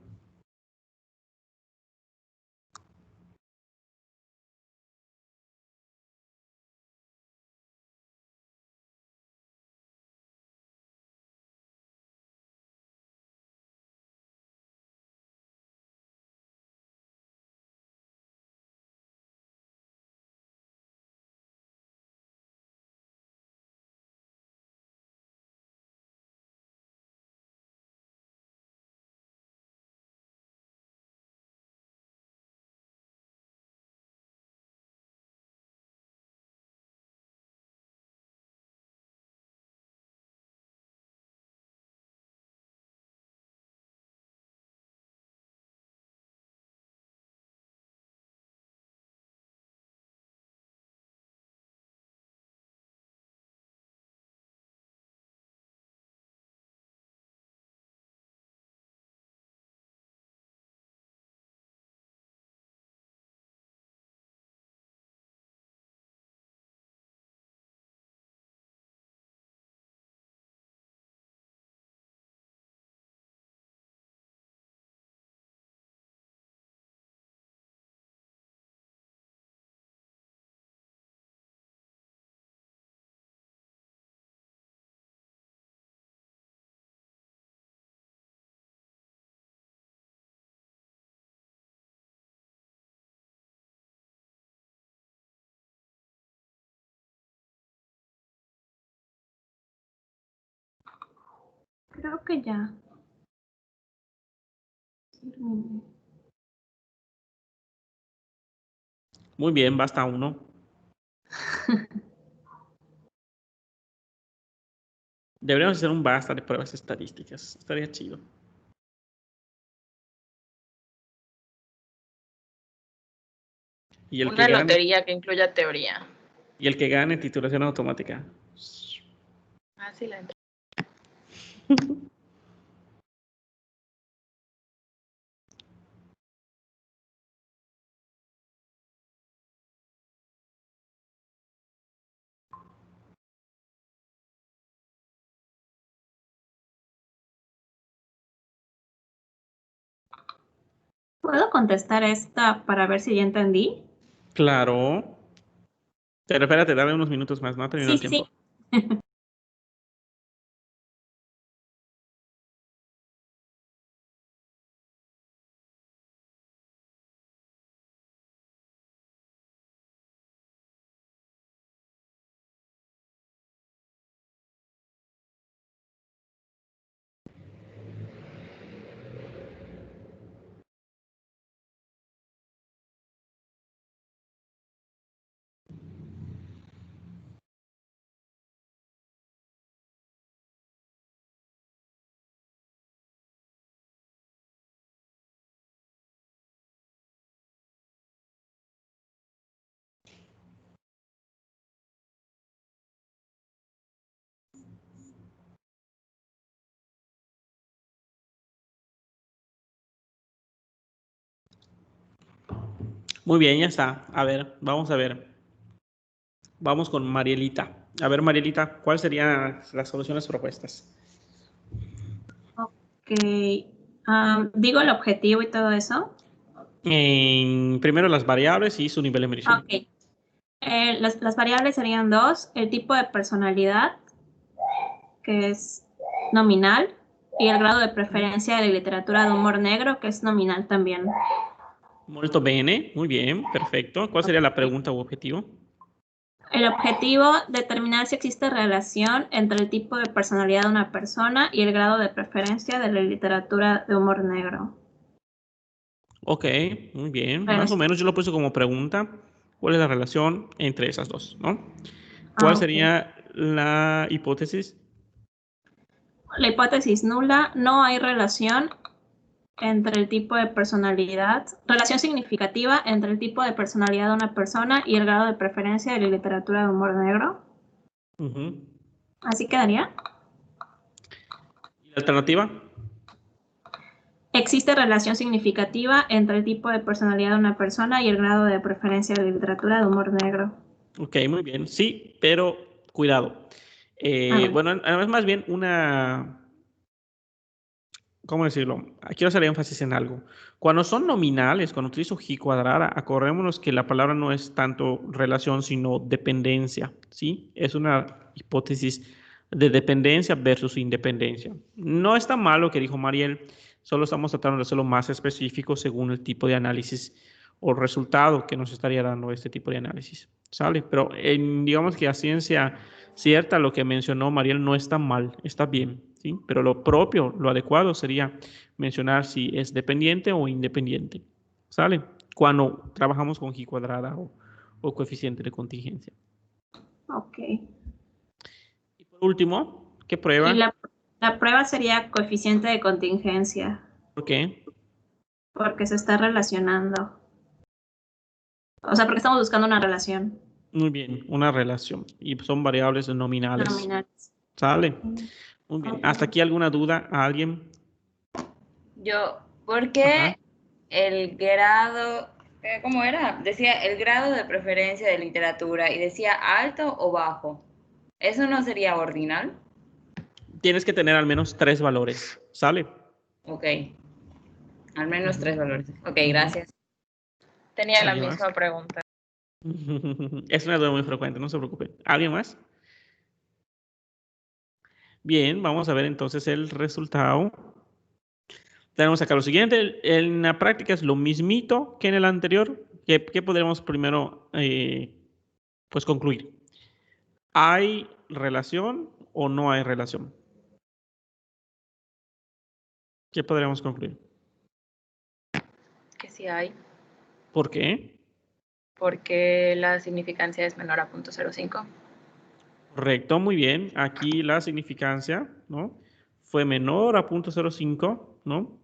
Creo que ya. Muy bien, basta uno. Deberíamos hacer un basta de pruebas estadísticas, estaría chido. Y el Una que gane, lotería que incluya teoría. y el que gane titulación automática. Ah, sí, la entré. ¿Puedo contestar esta para ver si ya entendí? Claro. Pero espérate, dame unos minutos más, no ha terminado el tiempo. Sí. Muy bien, ya está. A ver, vamos a ver. Vamos con Marielita. A ver, Marielita, ¿cuáles serían las soluciones propuestas? Ok. Digo el objetivo y todo eso. Primero las variables y su nivel de medición. Ok. Las variables serían dos. El tipo de personalidad, que es nominal, y el grado de preferencia de la literatura de humor negro, que es nominal también. Molto bene, muy bien, perfecto. ¿Cuál sería la pregunta u objetivo? El objetivo, determinar si existe relación entre el tipo de personalidad de una persona y el grado de preferencia de la literatura de humor negro. Ok, muy bien. Bueno, Más o menos yo lo puse como pregunta. ¿Cuál es la relación entre esas dos, no? ¿Cuál ok. sería la hipótesis? La hipótesis nula, no hay relación entre el tipo de personalidad, relación significativa entre el tipo de personalidad de una persona y el grado de preferencia de la literatura de humor negro. Ujú. Así quedaría. ¿Y la alternativa? Existe relación significativa entre el tipo de personalidad de una persona y el grado de preferencia de la literatura de humor negro. Ok, muy bien. Sí, pero cuidado. A ver. Bueno, además más bien una... ¿Cómo decirlo? Quiero hacer énfasis en algo. Cuando son nominales, cuando utilizo G cuadrada, acordémonos que la palabra no es tanto relación, sino dependencia, ¿sí? Es una hipótesis de dependencia versus independencia. No está mal lo que dijo Mariel, solo estamos tratando de hacerlo más específico según el tipo de análisis o resultado que nos estaría dando este tipo de análisis, ¿sale? Pero digamos que a ciencia cierta lo que mencionó Mariel no está mal, está bien, ¿sí? Pero lo propio, lo adecuado sería mencionar si es dependiente o independiente, ¿sale? Cuando trabajamos con G cuadrada o coeficiente de contingencia. Ok. Y por último, ¿qué Y prueba? la prueba sería coeficiente de contingencia, ¿Por qué? porque se está relacionando. O sea, porque estamos buscando una relación. Muy bien, una relación. Y son variables nominales, Nominales. ¿sale? Muy bien. Ok. ¿Hasta aquí alguna duda a alguien? Yo, ¿por Ajá. qué el grado, cómo era? Decía el grado de preferencia de literatura y decía alto o bajo. ¿Eso no sería ordinal? Tienes que tener al menos 3 valores, ¿sale? Ok, al menos Ujú. 3 valores. Ok, gracias. Tenía la ¿Alguien más? misma pregunta. Es una duda muy frecuente, no se preocupe. ¿Alguien más? Bien, vamos a ver entonces el resultado. Tenemos acá lo siguiente. En la práctica es lo mismito que en el anterior. ¿Qué podremos primero pues concluir? ¿Hay relación o no hay relación? ¿Qué podríamos concluir? Que sí hay, ¿Por qué? porque la significancia es menor a 0.05. Correcto, muy bien. Aquí la significancia, ¿no? Fue menor a 0.05, ¿no?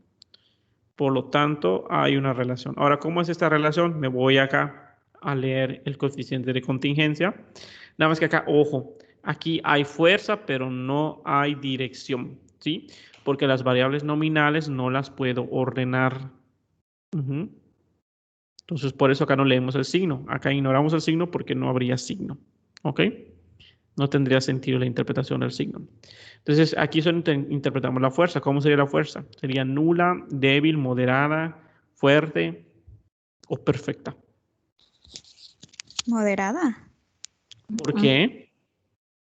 Por lo tanto, hay una relación. Ahora, ¿cómo es esta relación? Me voy acá a leer el coeficiente de contingencia. Nada más que acá, ojo, aquí hay fuerza, pero no hay dirección, ¿sí? Porque las variables nominales no las puedo ordenar. Ujú. Entonces, por eso acá no leemos el signo. Acá ignoramos el signo porque no habría signo, ¿ok? No tendría sentido la interpretación del signo. Entonces, aquí solo interpretamos la fuerza. ¿Cómo sería la fuerza? Sería nula, débil, moderada, fuerte o perfecta. Moderada. ¿Por qué?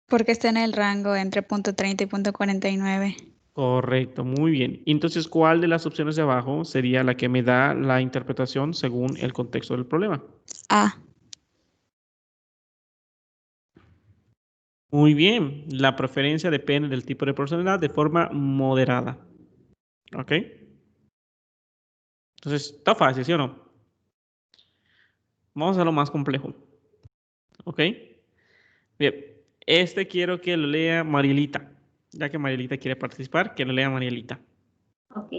Porque está en el rango entre .30 y .49. Correcto, muy bien. Entonces, ¿cuál de las opciones de abajo sería la que me da la interpretación según el contexto del problema? A. Muy bien, la preferencia depende del tipo de personalidad de forma moderada. ¿Ok? Entonces, está fácil, ¿sí o no? Vamos a lo más complejo. ¿Ok? Bien, este quiero que lo lea Marielita. Ya que Marielita quiere participar, que lo lea Marielita. Ok.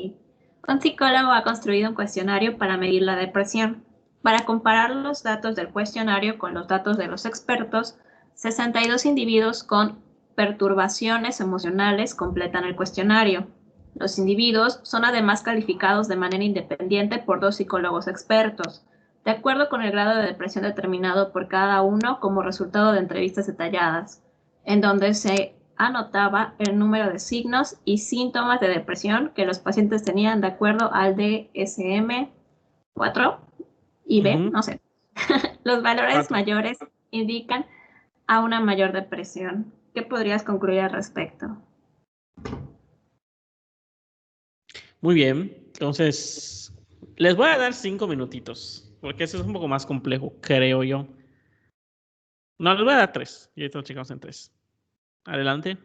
Un psicólogo ha construido un cuestionario para medir la depresión. Para comparar los datos del cuestionario con los datos de los expertos, 62 individuos con perturbaciones emocionales completan el cuestionario. Los individuos son además calificados de manera independiente por 2 psicólogos expertos, de acuerdo con el grado de depresión determinado por cada uno como resultado de entrevistas detalladas, en donde se anotaba el número de signos y síntomas de depresión que los pacientes tenían de acuerdo al DSM-4 y B, no sé. Los valores mayores indican a una mayor depresión. ¿Qué podrías concluir al respecto? Muy bien, entonces Les voy a dar 5 minutitos, porque eso es un poco más complejo, creo yo. No, les voy a dar 3. Y ahorita lo checamos en 3. Adelante.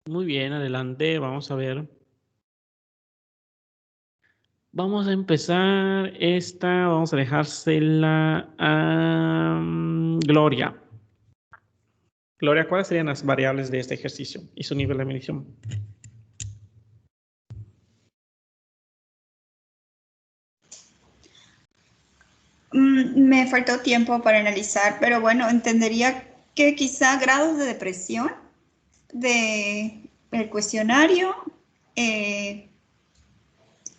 Muy bien, adelante. Vamos a ver. Vamos a empezar esta. Vamos a dejársela a Gloria. Gloria, ¿cuáles serían las variables de este ejercicio y su nivel de medición? me faltó tiempo para analizar, pero bueno, entendería que quizá grados de depresión del cuestionario,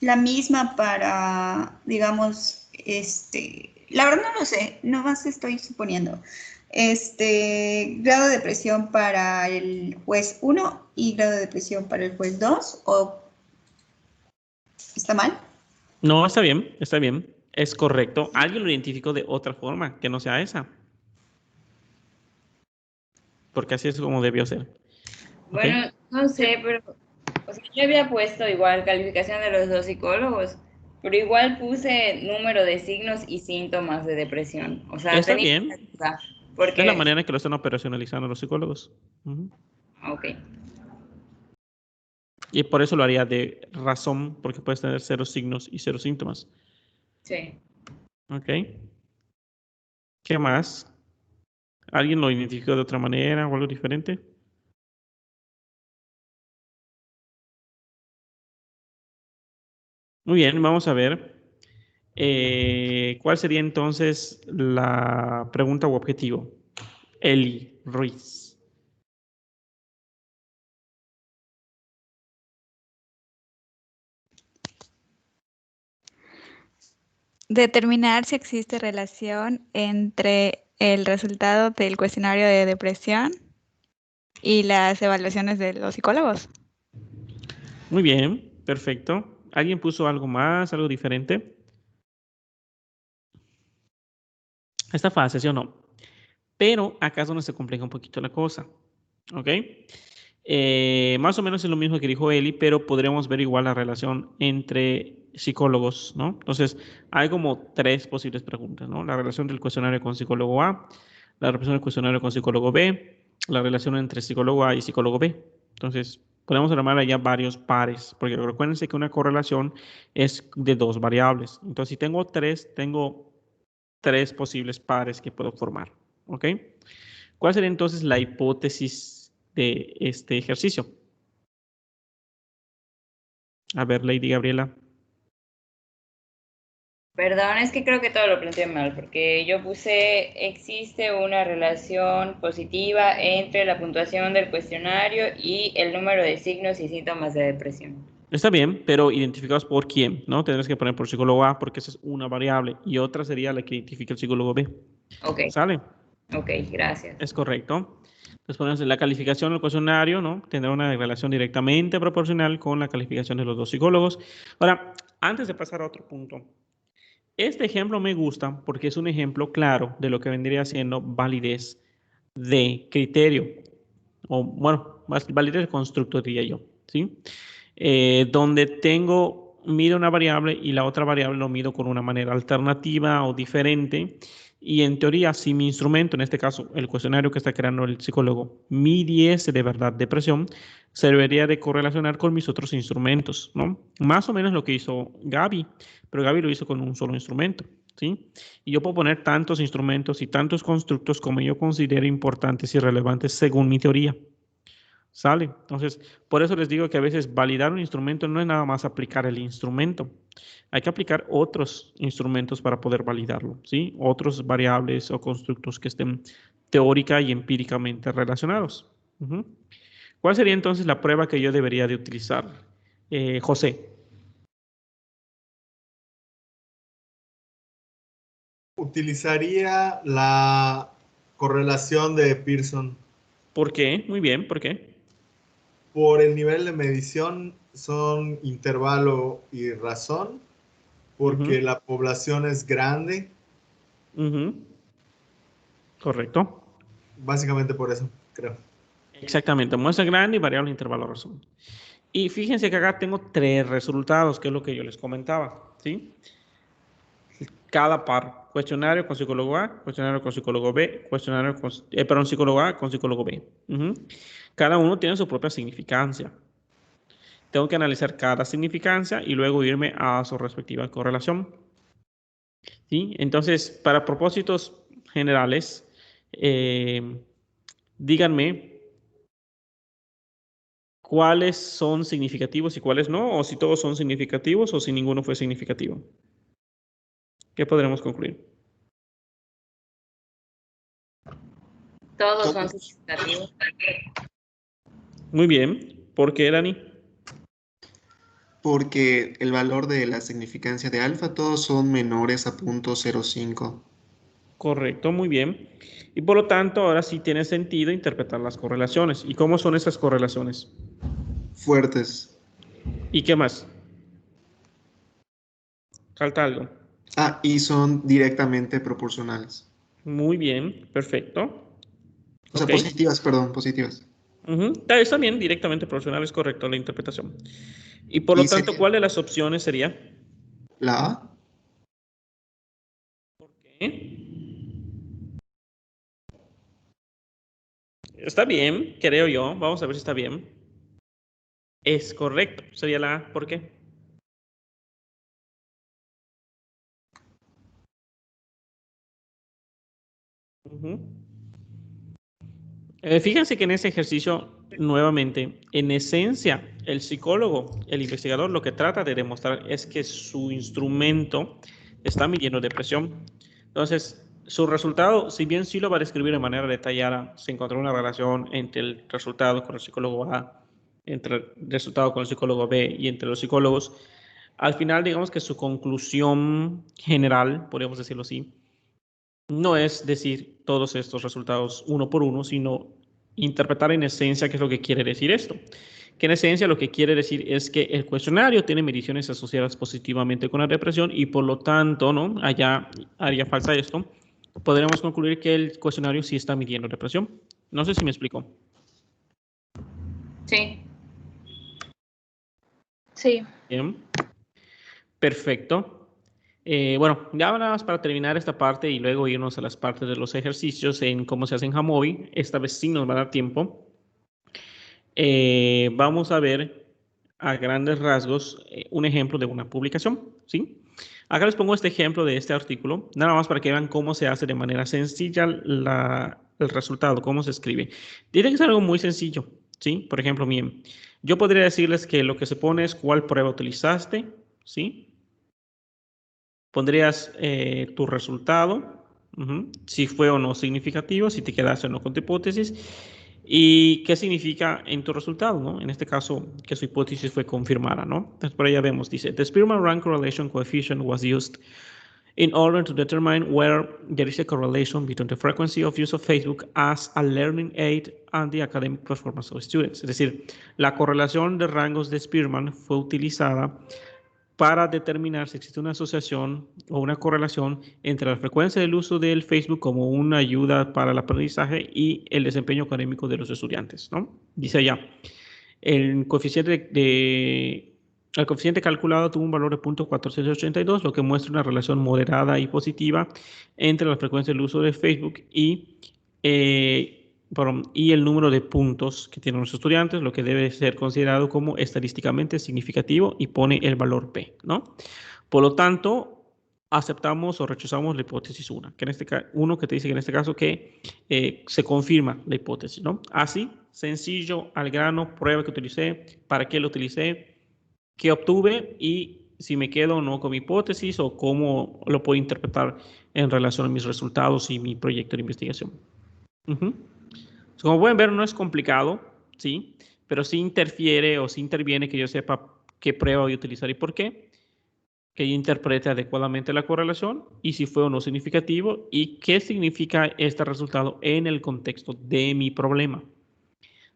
la misma para, digamos, la verdad no lo sé, no más estoy suponiendo. Grado de depresión para el juez 1 y grado de depresión para el juez 2, ¿o está mal? No, está bien, está bien. Es correcto. Alguien lo identificó de otra forma que no sea esa. Porque así es como debió ser. Bueno, no sé, pero o sea, yo había puesto igual calificación de los 2 psicólogos, pero igual puse número de signos y síntomas de depresión. O sea, Está tenía bien. duda, porque... Es la manera en que lo están operacionalizando los psicólogos. Ok. Y por eso lo haría de razón, porque puedes tener 0 signos y 0 síntomas. Sí. Ok. ¿Qué más? ¿Alguien lo identificó de otra manera o algo diferente? Muy bien, vamos a ver. ¿Cuál sería entonces la pregunta u objetivo? Eli Ruiz. Determinar si existe relación entre el resultado del cuestionario de depresión y las evaluaciones de los psicólogos. Muy bien, perfecto. ¿Alguien puso algo más, algo diferente? Está fácil, ¿sí o no? Pero acá es donde se complica un poquito la cosa. ¿Ok? Más o menos es lo mismo que dijo Eli, pero podríamos ver igual la relación entre psicólogos, ¿no? Entonces, hay como 3 posibles preguntas, ¿no? La relación del cuestionario con psicólogo A, la relación del cuestionario con psicólogo B, la relación entre psicólogo A y psicólogo B. Entonces, podemos armar allá varios pares, porque recuérdense que una correlación es de 2 variables. Entonces, si tengo 3, tengo 3 posibles pares que puedo formar, ¿ok? ¿Cuál sería entonces la hipótesis de este ejercicio? A ver, Lady Gabriela. Perdón, es que creo que todo lo planteé mal, porque yo puse, existe una relación positiva entre la puntuación del cuestionario y el número de signos y síntomas de depresión. Está bien, pero identificados por quién, ¿no? Tendrás que poner por psicólogo A porque esa es una variable y otra sería la que identifica el psicólogo B. Ok. ¿Sale? Ok, gracias. Es correcto. Entonces ponemos la calificación del cuestionario, ¿no? Tendrá una relación directamente proporcional con la calificación de los 2 psicólogos. Ahora, antes de pasar a otro punto, este ejemplo me gusta porque es un ejemplo claro de lo que vendría siendo validez de criterio, o bueno, más validez de constructo diría yo, ¿sí? Donde mido una variable y la otra variable lo mido con una manera alternativa o diferente. Y en teoría, si mi instrumento, en este caso el cuestionario que está creando el psicólogo, midiese de verdad depresión, serviría de correlacionar con mis otros instrumentos, ¿no? Más o menos lo que hizo Gaby, pero Gaby lo hizo con un solo instrumento, ¿sí? Y yo puedo poner tantos instrumentos y tantos constructos como yo considero importantes y relevantes según mi teoría. ¿Sale? Entonces, por eso les digo que a veces validar un instrumento no es nada más aplicar el instrumento. Hay que aplicar otros instrumentos para poder validarlo, ¿sí? Otros variables o constructos que estén teórica y empíricamente relacionados. ¿Cuál sería entonces la prueba que yo debería de utilizar? José. Utilizaría la correlación de Pearson. ¿Por qué? Muy bien, ¿por qué? Por el nivel de medición son intervalo y razón, porque la población es grande. Correcto. Básicamente por eso, creo. Exactamente, muestra grande y variable intervalo razón. Y fíjense que acá tengo 3 resultados, que es lo que yo les comentaba, ¿sí? Cada par, cuestionario con psicólogo A, cuestionario con psicólogo B, cuestionario con, psicólogo A con psicólogo B. Cada uno tiene su propia significancia. Tengo que analizar cada significancia y luego irme a su respectiva correlación. ¿Sí? Entonces, para propósitos generales, díganme cuáles son significativos y cuáles no, o si todos son significativos o si ninguno fue significativo. ¿Qué podremos concluir? Todos son significativos. Muy bien. ¿Por qué, Dani? Porque el valor de la significancia de alfa todos son menores a 0.05. Correcto, muy bien. Y por lo tanto, ahora sí tiene sentido interpretar las correlaciones. ¿Y cómo son esas correlaciones? Fuertes. ¿Y qué más? Falta algo. Ah, y son directamente proporcionales. Muy bien, perfecto. O sea, Ok. positivas, perdón, positivas. Está bien, directamente proporcional es correcto la interpretación. Y por lo Y tanto, sería ¿cuál de las opciones sería? la A. ¿Por qué? Está bien, creo yo. Vamos a ver si está bien. Es correcto. Sería la A. ¿Por qué? Fíjense que en ese ejercicio, nuevamente, en esencia, el psicólogo, el investigador, lo que trata de demostrar es que su instrumento está midiendo depresión. Entonces, su resultado, si bien sí lo va a describir de manera detallada, se encontró una relación entre el resultado con el psicólogo A, entre el resultado con el psicólogo B y entre los psicólogos, al final, digamos que su conclusión general, podríamos decirlo así, no es decir todos estos resultados uno por uno, sino interpretar en esencia qué es lo que quiere decir esto. Que en esencia lo que quiere decir es que el cuestionario tiene mediciones asociadas positivamente con la depresión y por lo tanto, ¿no? Allá haría falta esto. Podríamos concluir que el cuestionario sí está midiendo depresión. No sé si me explico. Sí. Sí. Bien. Perfecto. Bueno, ya nada más para terminar esta parte y luego irnos a las partes de los ejercicios en cómo se hace en Jamovi. Esta vez sí nos va a dar tiempo. Vamos a ver a grandes rasgos un ejemplo de una publicación, ¿sí? Acá les pongo este ejemplo de este artículo, nada más para que vean cómo se hace de manera sencilla el resultado, cómo se escribe. Tiene que ser algo muy sencillo, ¿sí? Por ejemplo, bien, yo podría decirles que lo que se pone es cuál prueba utilizaste, ¿sí? Pondrías tu resultado, si fue o no significativo, si te quedaste o no con tu hipótesis, y qué significa en tu resultado, ¿no? En este caso, que su hipótesis fue confirmada, ¿no? Entonces, por allá vemos, dice, the Spearman rank correlation coefficient was used in order to determine whether there is a correlation between the frequency of use of Facebook as a learning aid and the academic performance of students. Es decir, la correlación de rangos de Spearman fue utilizada para determinar si existe una asociación o una correlación entre la frecuencia del uso del Facebook como una ayuda para el aprendizaje y el desempeño académico de los estudiantes, ¿no? Dice allá, el coeficiente calculado tuvo un valor de 0.4682, lo que muestra una relación moderada y positiva entre la frecuencia del uso de Facebook y el número de puntos que tienen los estudiantes, lo que debe ser considerado como estadísticamente significativo y pone el valor P, ¿no? Por lo tanto, aceptamos o rechazamos la hipótesis 1, que en este caso, uno que te dice que en este caso que se confirma la hipótesis, ¿no? Así, sencillo, al grano, prueba que utilicé, para qué lo utilicé, qué obtuve y si me quedo o no con mi hipótesis o cómo lo puedo interpretar en relación a mis resultados y mi proyecto de investigación. Como pueden ver, no es complicado, ¿sí? Pero sí interfiere o sí interviene que yo sepa qué prueba voy a utilizar y por qué, que yo interprete adecuadamente la correlación y si fue o no significativo y qué significa este resultado en el contexto de mi problema.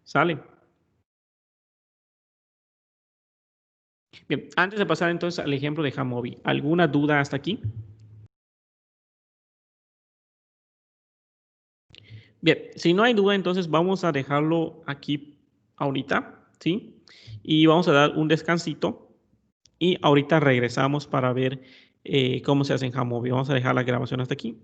¿Sale? Bien, antes de pasar entonces al ejemplo de Jamovi, ¿alguna duda hasta aquí? Bien, si no hay duda, entonces vamos a dejarlo aquí ahorita, ¿sí? Y vamos a dar un descansito y ahorita regresamos para ver cómo se hace en Jamovi. Vamos a dejar la grabación hasta aquí.